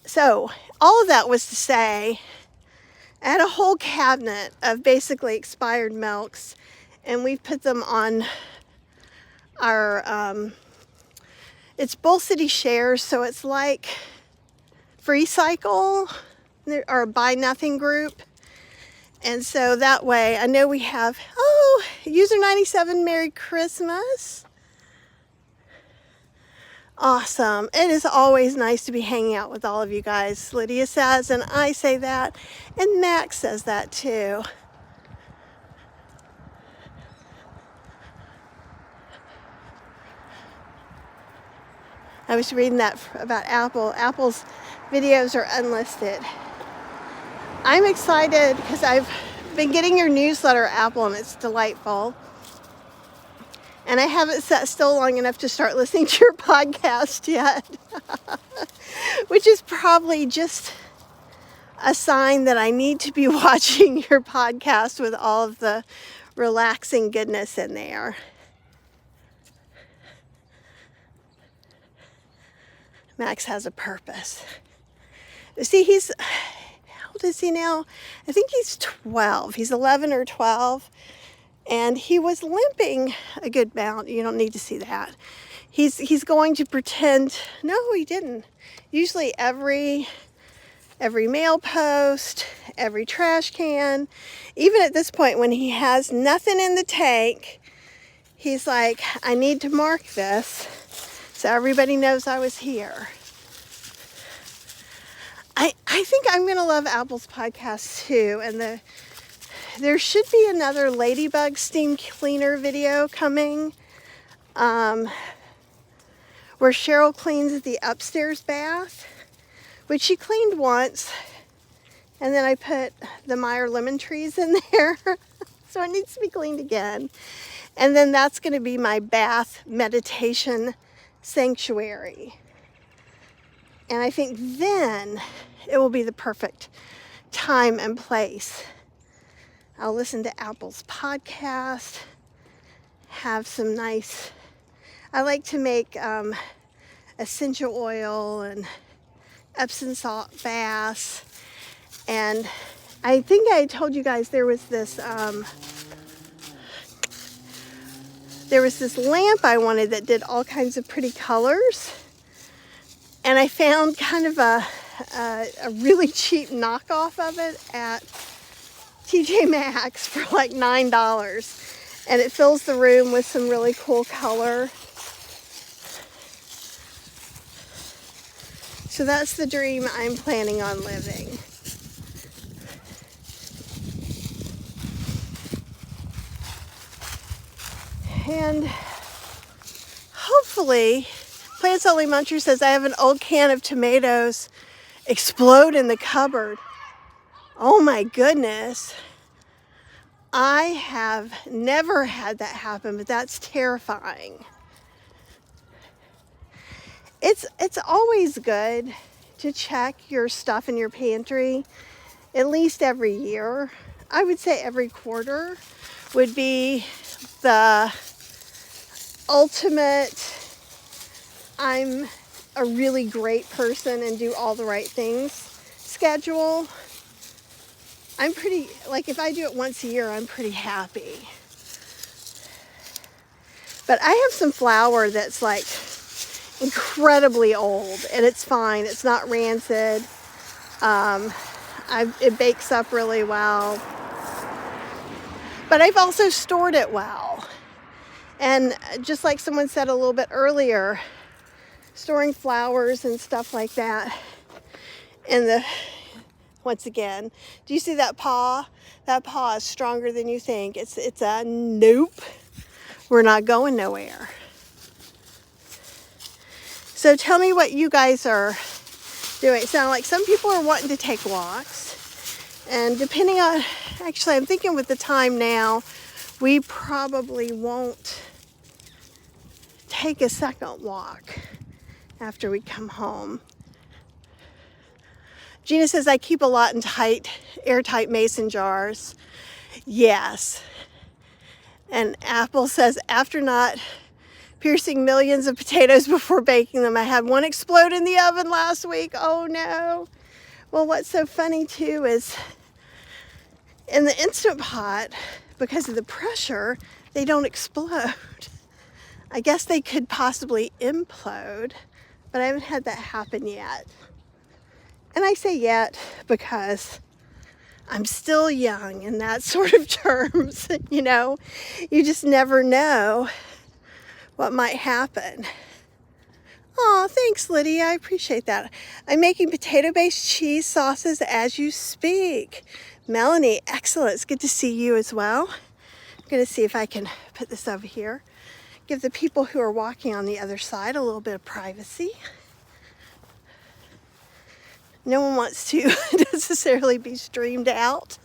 [SPEAKER 1] so all of that was to say, I had a whole cabinet of basically expired milks, and we've put them on our it's Bull City Shares, so it's like Free Cycle or Buy Nothing group. And so that way, I know we have, user 97, Merry Christmas. Awesome. It is always nice to be hanging out with all of you guys. Lydia says, and I say that, and Max says that too. I was reading that about Apple. Apple's videos are unlisted. I'm excited because I've been getting your newsletter, Apple, and it's delightful. And I haven't sat still long enough to start listening to your podcast yet, which is probably just a sign that I need to be watching your podcast with all of the relaxing goodness in there. Max has a purpose. See, how old is he now? I think he's 12. He's 11 or 12. And he was limping a good amount. You don't need to see that. He's going to pretend, no, he didn't. Usually every mail post, every trash can, even at this point when he has nothing in the tank, he's like, I need to mark this so everybody knows I was here. I think I'm going to love Apple's podcast too. And there should be another ladybug steam cleaner video coming where Cheryl cleans the upstairs bath, which she cleaned once. And then I put the Meyer lemon trees in there. So it needs to be cleaned again. And then that's going to be my bath meditation sanctuary. And I think then it will be the perfect time and place. I'll listen to Apple's podcast, have some nice, I like to make essential oil and Epsom salt baths. And I think I told you guys there was this lamp I wanted that did all kinds of pretty colors. And I found kind of a really cheap knockoff of it at TJ Maxx for like $9. And it fills the room with some really cool color. So that's the dream I'm planning on living. And hopefully, Plants Only Muncher says, I have an old can of tomatoes explode in the cupboard. Oh my goodness. I have never had that happen, but that's terrifying. It's always good to check your stuff in your pantry at least every year. I would say every quarter would be the ultimate, I'm a really great person and do all the right things schedule. I'm pretty, like if I do it once a year, I'm pretty happy. But I have some flour that's like incredibly old, and it's fine. It's not rancid. It bakes up really well. But I've also stored it well. And just like someone said a little bit earlier, storing flowers and stuff like that in the, once again, do you see that paw? That paw is stronger than you think. It's a nope. We're not going nowhere. So tell me what you guys are doing. It sounds like some people are wanting to take walks. And depending on, actually I'm thinking with the time now, we probably won't take a second walk after we come home. Gina says, I keep a lot in airtight mason jars. Yes. And Apple says, after not piercing millions of potatoes before baking them, I had one explode in the oven last week. Oh no. Well, what's so funny too is in the Instant Pot, because of the pressure, they don't explode. I guess they could possibly implode, but I haven't had that happen yet. And I say yet because I'm still young in that sort of terms. You know, you just never know what might happen. Oh, thanks, Lydia. I appreciate that. I'm making potato-based cheese sauces as you speak. Melanie, excellent. It's good to see you as well. I'm going to see if I can put this over here. Give the people who are walking on the other side a little bit of privacy. No one wants to necessarily be streamed out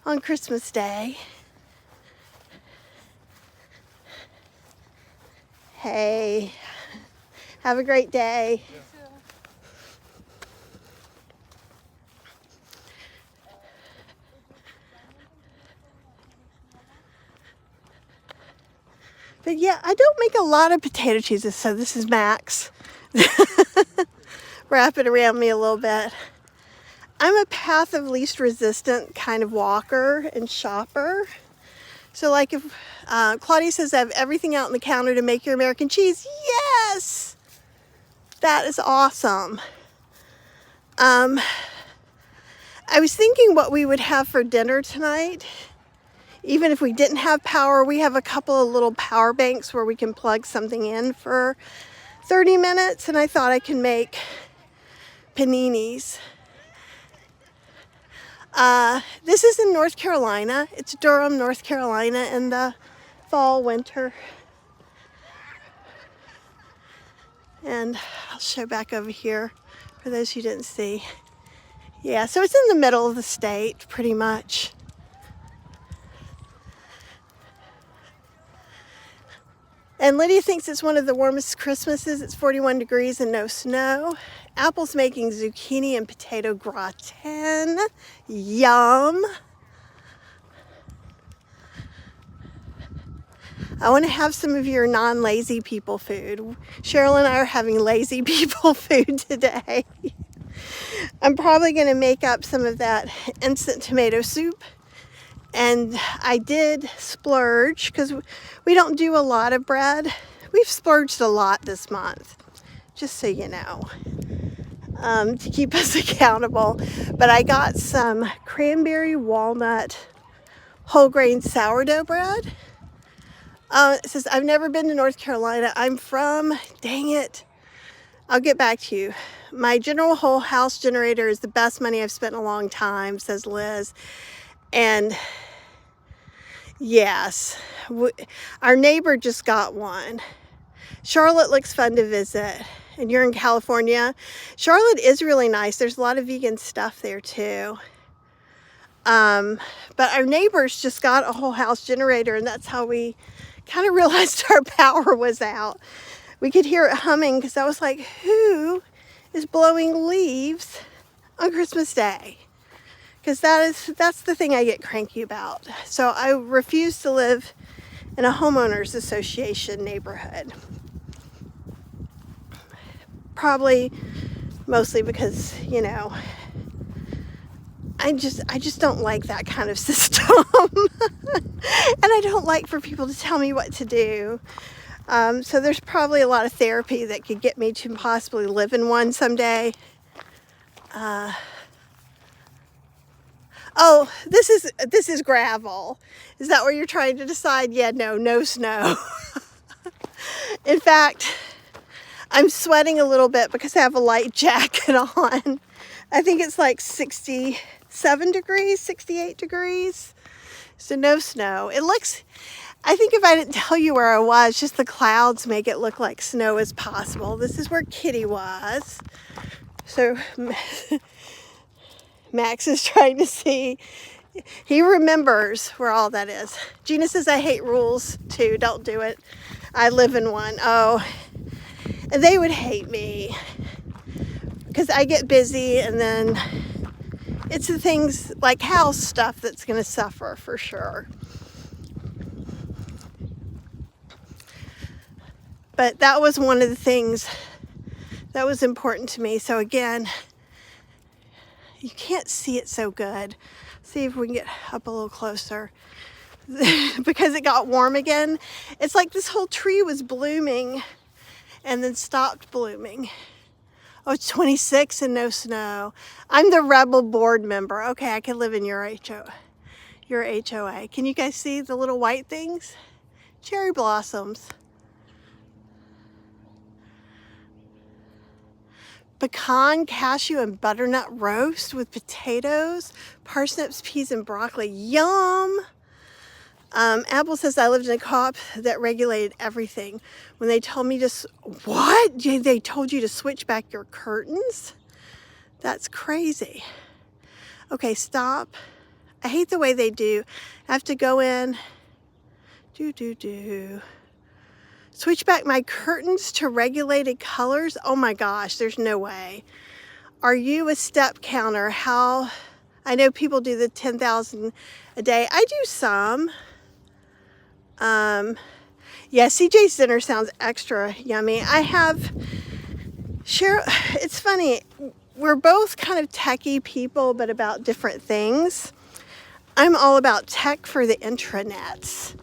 [SPEAKER 1] on Christmas Day. Hey, have a great day.
[SPEAKER 2] Yeah.
[SPEAKER 1] But yeah, I don't make a lot of potato cheeses, so this is Max. Wrap it around me a little bit. I'm a path of least resistant kind of walker and shopper. So like if Claudia says I have everything out on the counter to make your American cheese, yes! That is awesome. I was thinking what we would have for dinner tonight. Even if we didn't have power, we have a couple of little power banks where we can plug something in for 30 minutes, and I thought I can make paninis. This is in North Carolina. It's Durham, North Carolina in the fall, winter. And I'll show back over here for those who didn't see. Yeah, so it's in the middle of the state, pretty much. And Lydia thinks it's one of the warmest Christmases. It's 41 degrees and no snow. Apple's making zucchini and potato gratin. Yum. I want to have some of your non-lazy people food. Cheryl and I are having lazy people food today. I'm probably going to make up some of that instant tomato soup. And I did splurge because we don't do a lot of bread. We've splurged a lot this month, just so you know, to keep us accountable. But I got some cranberry walnut whole grain sourdough bread. It says, I've never been to North Carolina. I'm from, dang it, I'll get back to you. My General Whole House generator is the best money I've spent in a long time, says Liz. And yes, our neighbor just got one. Charlotte looks fun to visit. And you're in California. Charlotte is really nice. There's a lot of vegan stuff there too. But our neighbors just got a whole house generator, and that's how we kind of realized our power was out. We could hear it humming because I was like, who is blowing leaves on Christmas Day? because that's the thing I get cranky about. So I refuse to live in a homeowners association neighborhood. Probably mostly because, you know, I just don't like that kind of system. And I don't like for people to tell me what to do. So there's probably a lot of therapy that could get me to possibly live in one someday. Oh, this is gravel. Is that what you're trying to decide? Yeah, no snow. In fact, I'm sweating a little bit because I have a light jacket on. I think it's like 67 degrees, 68 degrees. So no snow. It looks, I think if I didn't tell you where I was, just the clouds make it look like snow is possible. This is where Kitty was. So Max is trying to see. He remembers where all that is. Gina says, I hate rules too. Don't do it. I live in one. Oh, and they would hate me because I get busy, and then it's the things like house stuff that's going to suffer for sure. But that was one of the things that was important to me. So again, you can't see it so good. See if we can get up a little closer. Because it got warm again. It's like this whole tree was blooming and then stopped blooming. Oh, it's 26 and no snow. I'm the rebel board member. Okay, I can live in your HOA. Can you guys see the little white things? Cherry blossoms. Pecan, cashew, and butternut roast with potatoes, parsnips, peas, and broccoli. Yum! Apple says, I lived in a co-op that regulated everything. When they told me to, what? They told you to switch back your curtains? That's crazy. Okay, stop. I hate the way they do. I have to go in, switch back my curtains to regulated colors. Oh my gosh, there's no way. Are you a step counter? How? I know people do the 10,000 a day. I do some. Yeah, CJ's dinner sounds extra yummy. I have Cheryl. It's funny. We're both kind of techie people, but about different things. I'm all about tech for the intranets.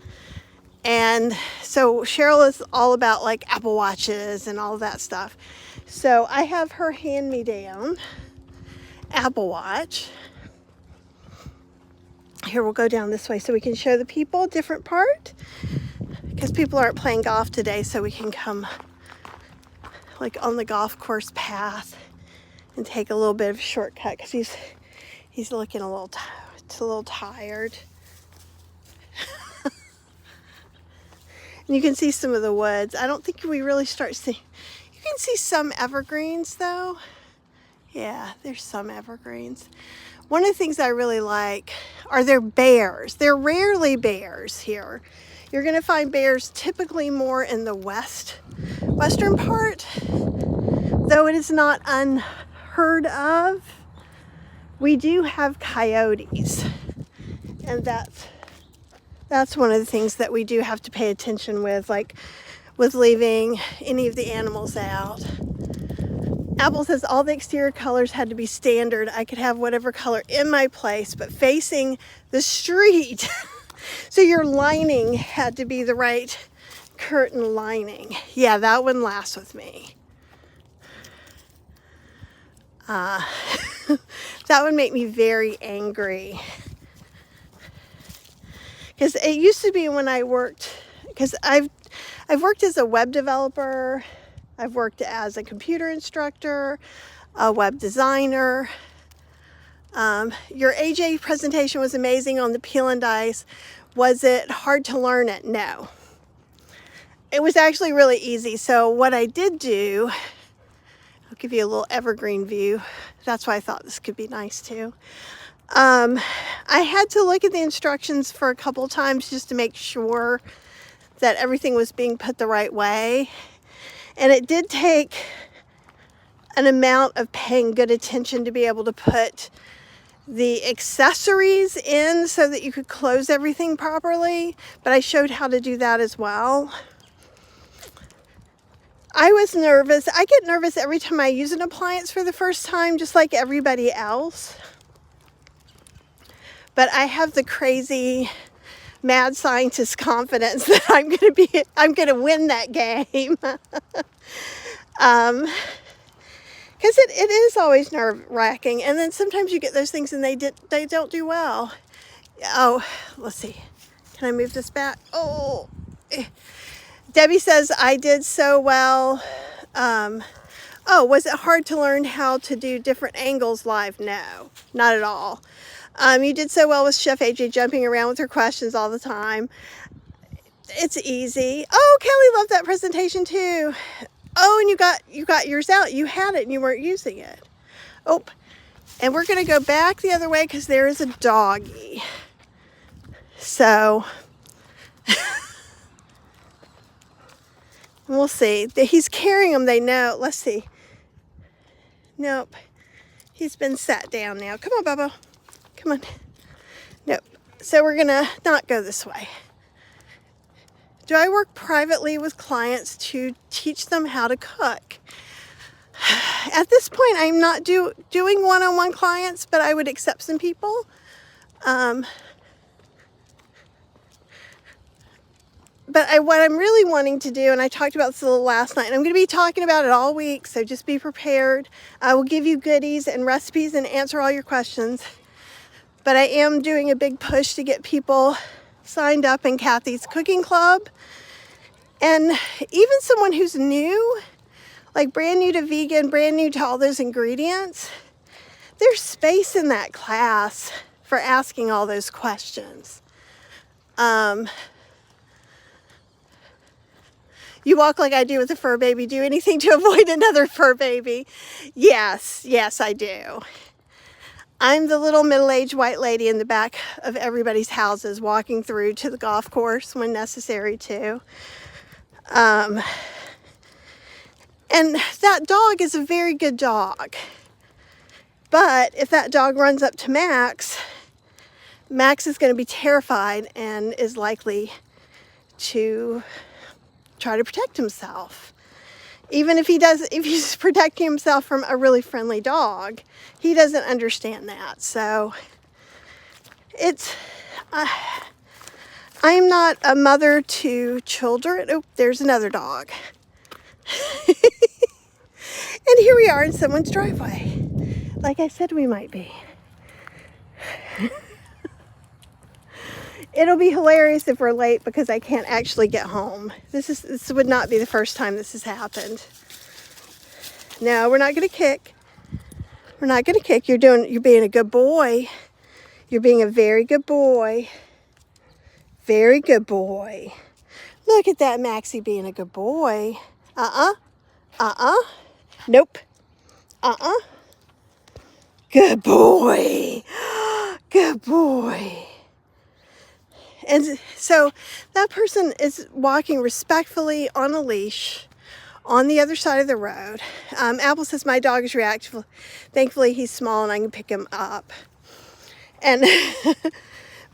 [SPEAKER 1] And so Cheryl is all about like Apple Watches and all of that stuff. So I have her hand me down Apple Watch. Here, we'll go down this way so we can show the people a different part. Because people aren't playing golf today, so we can come like on the golf course path and take a little bit of a shortcut because he's looking a little tired. And you can see some of the woods. I don't think we really start seeing. You can see some evergreens though. Yeah, there's some evergreens. One of the things I really like are their bears. They're rarely bears here. You're going to find bears typically more in the western part, though it is not unheard of. We do have coyotes, and that's one of the things that we do have to pay attention with, like with leaving any of the animals out. Apple says all the exterior colors had to be standard. I could have whatever color in my place, but facing the street. So your lining had to be the right curtain lining. Yeah, that wouldn't last with me. That would make me very angry. Because it used to be when I worked, because I've worked as a web developer, I've worked as a computer instructor, a web designer. Your AJ presentation was amazing on the peel and dice. Was it hard to learn it? No. It was actually really easy. So what I did do, I'll give you a little evergreen view. That's why I thought this could be nice too. I had to look at the instructions for a couple times just to make sure that everything was being put the right way. And it did take an amount of paying good attention to be able to put the accessories in so that you could close everything properly, but I showed how to do that as well. I was nervous. I get nervous every time I use an appliance for the first time, just like everybody else. But I have the crazy mad scientist confidence that I'm going to win that game. Because it is always nerve-wracking, and then sometimes you get those things and they don't do well. Oh, let's see. Can I move this back? Oh, Debbie says I did so well. Oh, was it hard to learn how to do different angles live? No, not at all. You did so well with Chef AJ jumping around with her questions all the time. It's easy. Oh, Kelly loved that presentation too. Oh, and you got yours out. You had it and you weren't using it. Oh, and we're going to go back the other way because there is a doggy. So, we'll see. He's carrying them, they know. Let's see. Nope. He's been sat down now. Come on, Bubba. Come on. Nope. So we're going to not go this way. Do I work privately with clients to teach them how to cook? At this point, I'm not doing one-on-one clients, but I would accept some people. But what I'm really wanting to do, and I talked about this a little last night, and I'm going to be talking about it all week, so just be prepared. I will give you goodies and recipes and answer all your questions. But I am doing a big push to get people signed up in Kathy's cooking club. And even someone who's new, like brand new to vegan, brand new to all those ingredients, there's space in that class for asking all those questions. You walk like I do with a fur baby. Do anything to avoid another fur baby? Yes, I do. I'm the little middle-aged white lady in the back of everybody's houses walking through to the golf course when necessary too. And that dog is a very good dog. But if that dog runs up to Max is going to be terrified and is likely to try to protect himself. Even if he's protecting himself from a really friendly dog, he doesn't understand that. So I'm not a mother to children. Oh, there's another dog. And here we are in someone's driveway. Like I said we might be. It'll be hilarious if we're late because I can't actually get home. This would not be the first time this has happened. No, we're not going to kick. We're not going to kick. You're being a good boy. You're being a very good boy. Very good boy. Look at that Maxie being a good boy. Nope. Good boy. Good boy. And so that person is walking respectfully on a leash on the other side of the road. Apple says, my dog is reactive. Thankfully, he's small and I can pick him up. And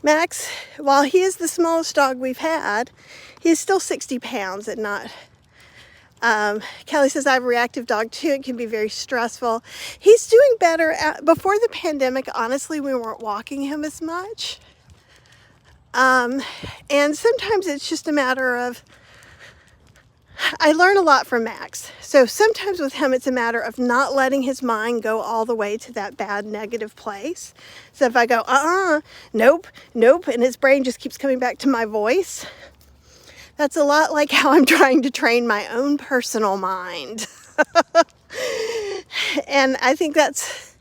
[SPEAKER 1] Max, while he is the smallest dog we've had, he is still 60 pounds and not... Kelly says, I have a reactive dog too. It can be very stressful. He's doing better. Before the pandemic, honestly, we weren't walking him as much. And sometimes it's just a matter of, I learn a lot from Max. So sometimes with him, it's a matter of not letting his mind go all the way to that bad negative place. So if I go, nope, and his brain just keeps coming back to my voice, that's a lot like how I'm trying to train my own personal mind. And I think that's,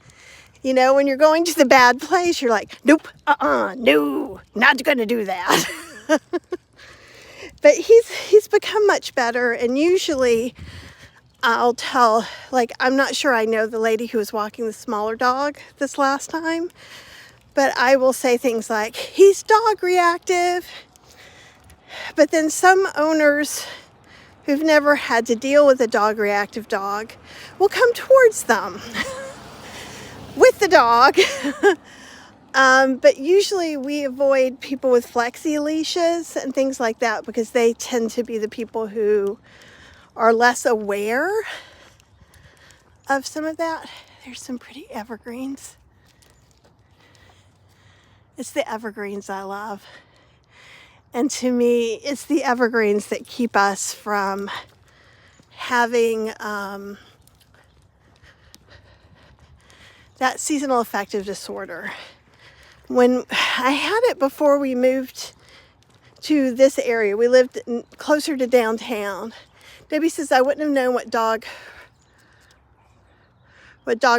[SPEAKER 1] when you're going to the bad place, you're like, nope, no, not going to do that. But he's become much better. And usually I'll tell, I'm not sure I know the lady who was walking the smaller dog this last time, but I will say things like, he's dog reactive. But then some owners who've never had to deal with a dog reactive dog will come towards them with the dog But usually we avoid people with flexi leashes and things like that because they tend to be the people who are less aware of some of that. There's some pretty evergreens. It's the evergreens I love. And to me, it's the evergreens that keep us from having that seasonal affective disorder. When I had it before we moved to this area, we lived closer to downtown. Debbie says, I wouldn't have known what dog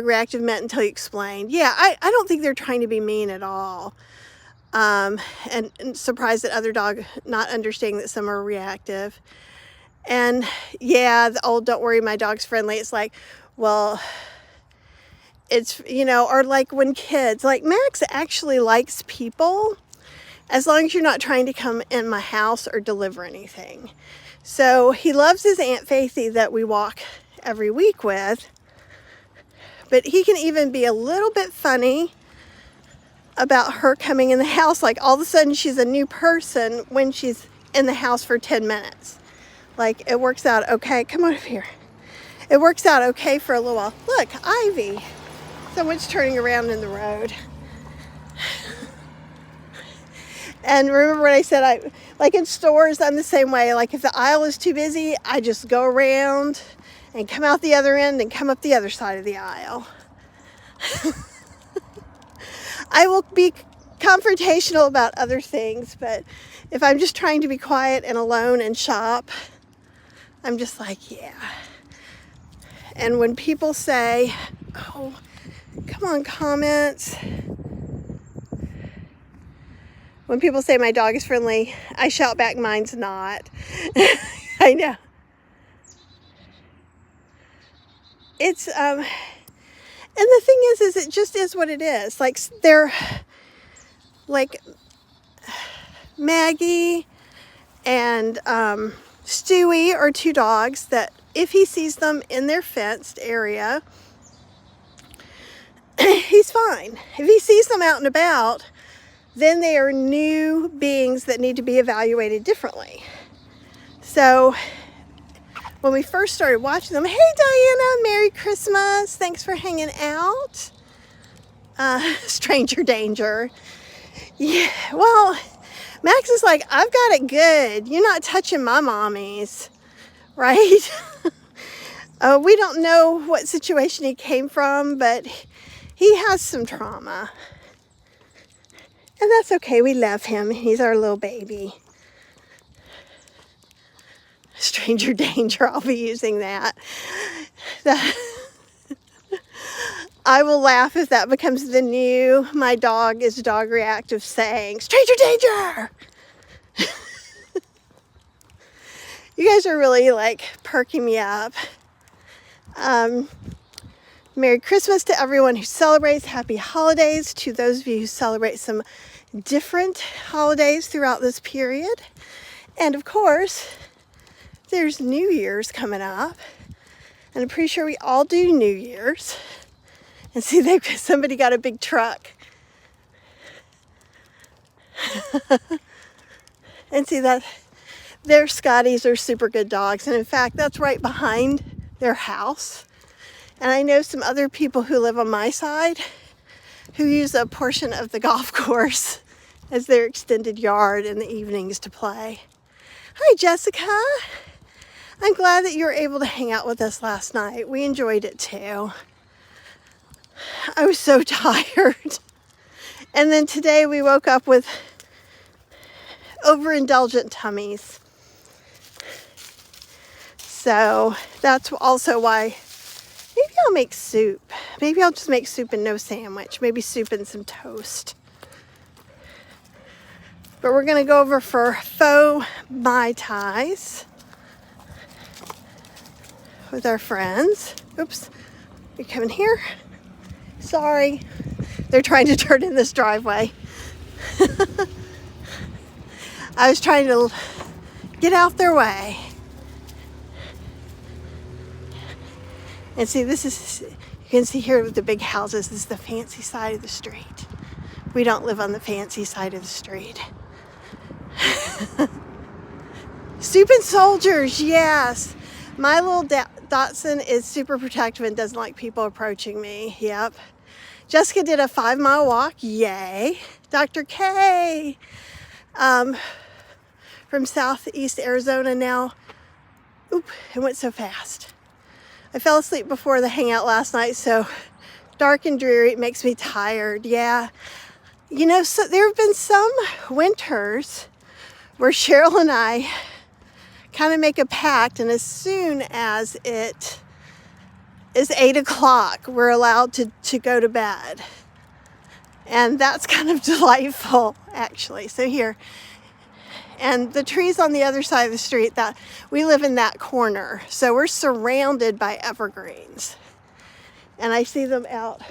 [SPEAKER 1] reactive meant until you explained. Yeah, I don't think they're trying to be mean at all. And surprised at other dog not understanding that some are reactive. And yeah, the old don't worry, my dog's friendly. It's like, well, it's, or like when kids, like Max actually likes people as long as you're not trying to come in my house or deliver anything. So he loves his Aunt Faithy that we walk every week with, but he can even be a little bit funny about her coming in the house. Like all of a sudden she's a new person when she's in the house for 10 minutes. Like it works out okay. Come on over here. It works out okay for a little while. Look, Ivy. Someone's turning around in the road. And remember when I said, like in stores, I'm the same way. Like if the aisle is too busy, I just go around and come out the other end and come up the other side of the aisle. I will be confrontational about other things, but if I'm just trying to be quiet and alone and shop, I'm just like, yeah. And when people say, oh, come on, comments. When people say my dog is friendly, I shout back, mine's not. I know. It's, and the thing is it just is what it is. Like, they're, like, Maggie and Stewie are two dogs that if he sees them in their fenced area, he's fine. If he sees them out and about, then they are new beings that need to be evaluated differently. So when we first started watching them, hey Diana, Merry Christmas, thanks for hanging out. Stranger danger. Yeah, well, Max is like, I've got it good. You're not touching my mommies, right? We don't know what situation he came from, but he has some trauma. And that's okay. We love him. He's our little baby. Stranger danger. I'll be using that. I will laugh if that becomes the new my dog is dog reactive saying. Stranger danger! You guys are really like perking me up. Merry Christmas to everyone who celebrates. Happy holidays to those of you who celebrate some different holidays throughout this period. And of course, there's New Year's coming up. And I'm pretty sure we all do New Year's. And see, somebody got a big truck. And see that their Scotties are super good dogs. And in fact, that's right behind their house. And I know some other people who live on my side who use a portion of the golf course as their extended yard in the evenings to play. Hi, Jessica. I'm glad that you were able to hang out with us last night. We enjoyed it too. I was so tired. And then today we woke up with overindulgent tummies. So that's also why maybe I'll make soup. Maybe I'll just make soup and no sandwich. Maybe soup and some toast. But we're going to go over for faux Mai Tais with our friends. Oops. You coming here? Sorry. They're trying to turn in this driveway. I was trying to get out their way. And see, this is, you can see here with the big houses, this is the fancy side of the street. We don't live on the fancy side of the street. Stupid soldiers, yes. My little Dotson is super protective and doesn't like people approaching me. Yep. Jessica did a 5-mile walk. Yay. Dr. K from Southeast Arizona now. Oop, it went so fast. I fell asleep before the hangout last night, so dark and dreary, it makes me tired. Yeah. You know, so there have been some winters where Cheryl and I kind of make a pact, and as soon as it is 8 o'clock, we're allowed to go to bed. And that's kind of delightful, actually. So here, and the trees on the other side of the street, that we live in that corner, so we're surrounded by evergreens. And I see them out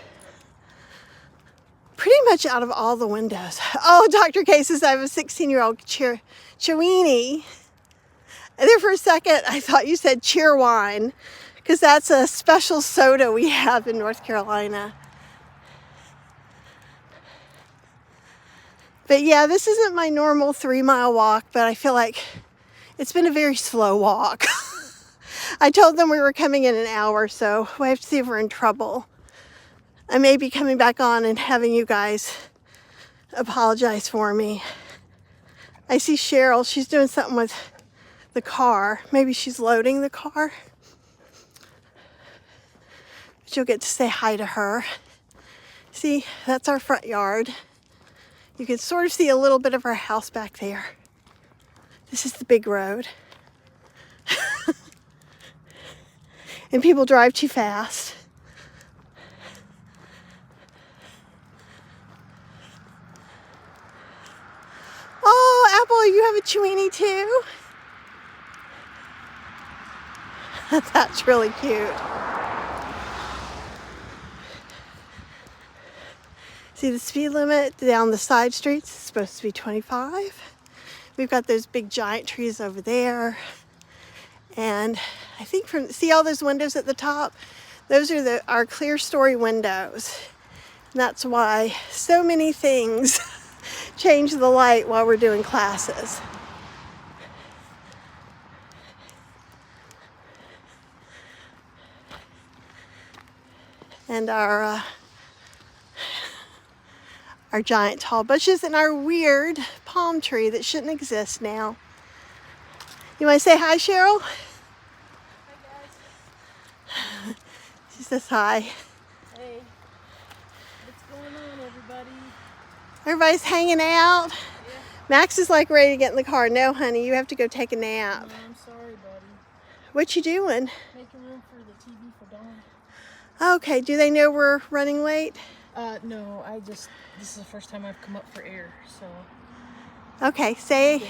[SPEAKER 1] pretty much out of all the windows. Oh, Dr. K says I have a 16-year-old Chewini. And there for a second, I thought you said Cheerwine, because that's a special soda we have in North Carolina. But yeah, this isn't my normal 3-mile walk, but I feel like it's been a very slow walk. I told them we were coming in an hour, so we have to see if we're in trouble. I may be coming back on and having you guys apologize for me. I see Cheryl, she's doing something with the car. Maybe she's loading the car. But you'll get to say hi to her. See, that's our front yard. You can sort of see a little bit of our house back there. This is the big road. And people drive too fast. Oh, Apple, you have a Chewini too? That's really cute. See, the speed limit down the side streets is supposed to be 25. We've got those big giant trees over there. And I think see all those windows at the top? Those are our clear story windows. And that's why so many things change the light while we're doing classes. And our giant tall bushes and our weird palm tree that shouldn't exist now. You want to say hi, Cheryl?
[SPEAKER 2] Hi, guys.
[SPEAKER 1] She says hi.
[SPEAKER 2] Hey. What's going on, everybody?
[SPEAKER 1] Everybody's hanging out.
[SPEAKER 2] Yeah.
[SPEAKER 1] Max is like ready to get in the car. No, honey, you have to go take a nap.
[SPEAKER 2] No, I'm sorry, buddy.
[SPEAKER 1] What you doing?
[SPEAKER 2] Making room for the TV for Dawn.
[SPEAKER 1] Okay, do they know we're running late?
[SPEAKER 2] No, this is the first time I've come up for air, so.
[SPEAKER 1] Okay, say,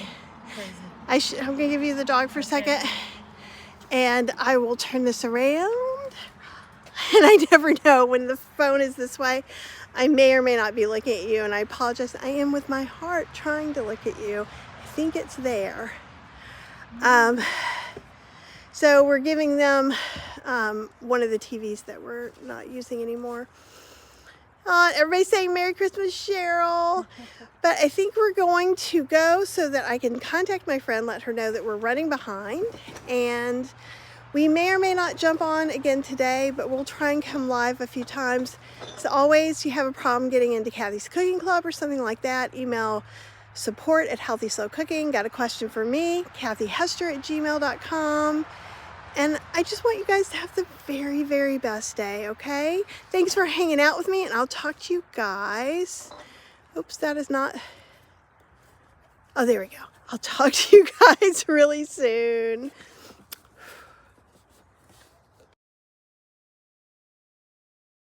[SPEAKER 2] Crazy.
[SPEAKER 1] I'm gonna give you the dog for a second, and I will turn this around. And I never know when the phone is this way. I may or may not be looking at you, and I apologize. I am with my heart trying to look at you. I think it's there. So we're giving them one of the TVs that we're not using anymore. Everybody's saying Merry Christmas, Cheryl. But I think we're going to go so that I can contact my friend, let her know that we're running behind. And we may or may not jump on again today, but we'll try and come live a few times. As always, you have a problem getting into Kathy's Cooking Club or something like that, email support@healthyslo.cooking. Got a question for me, kathyhester@gmail.com. And I just want you guys to have the very, very best day, okay? Thanks for hanging out with me, and I'll talk to you guys. Oops, that is not... Oh, there we go. I'll talk to you guys really soon.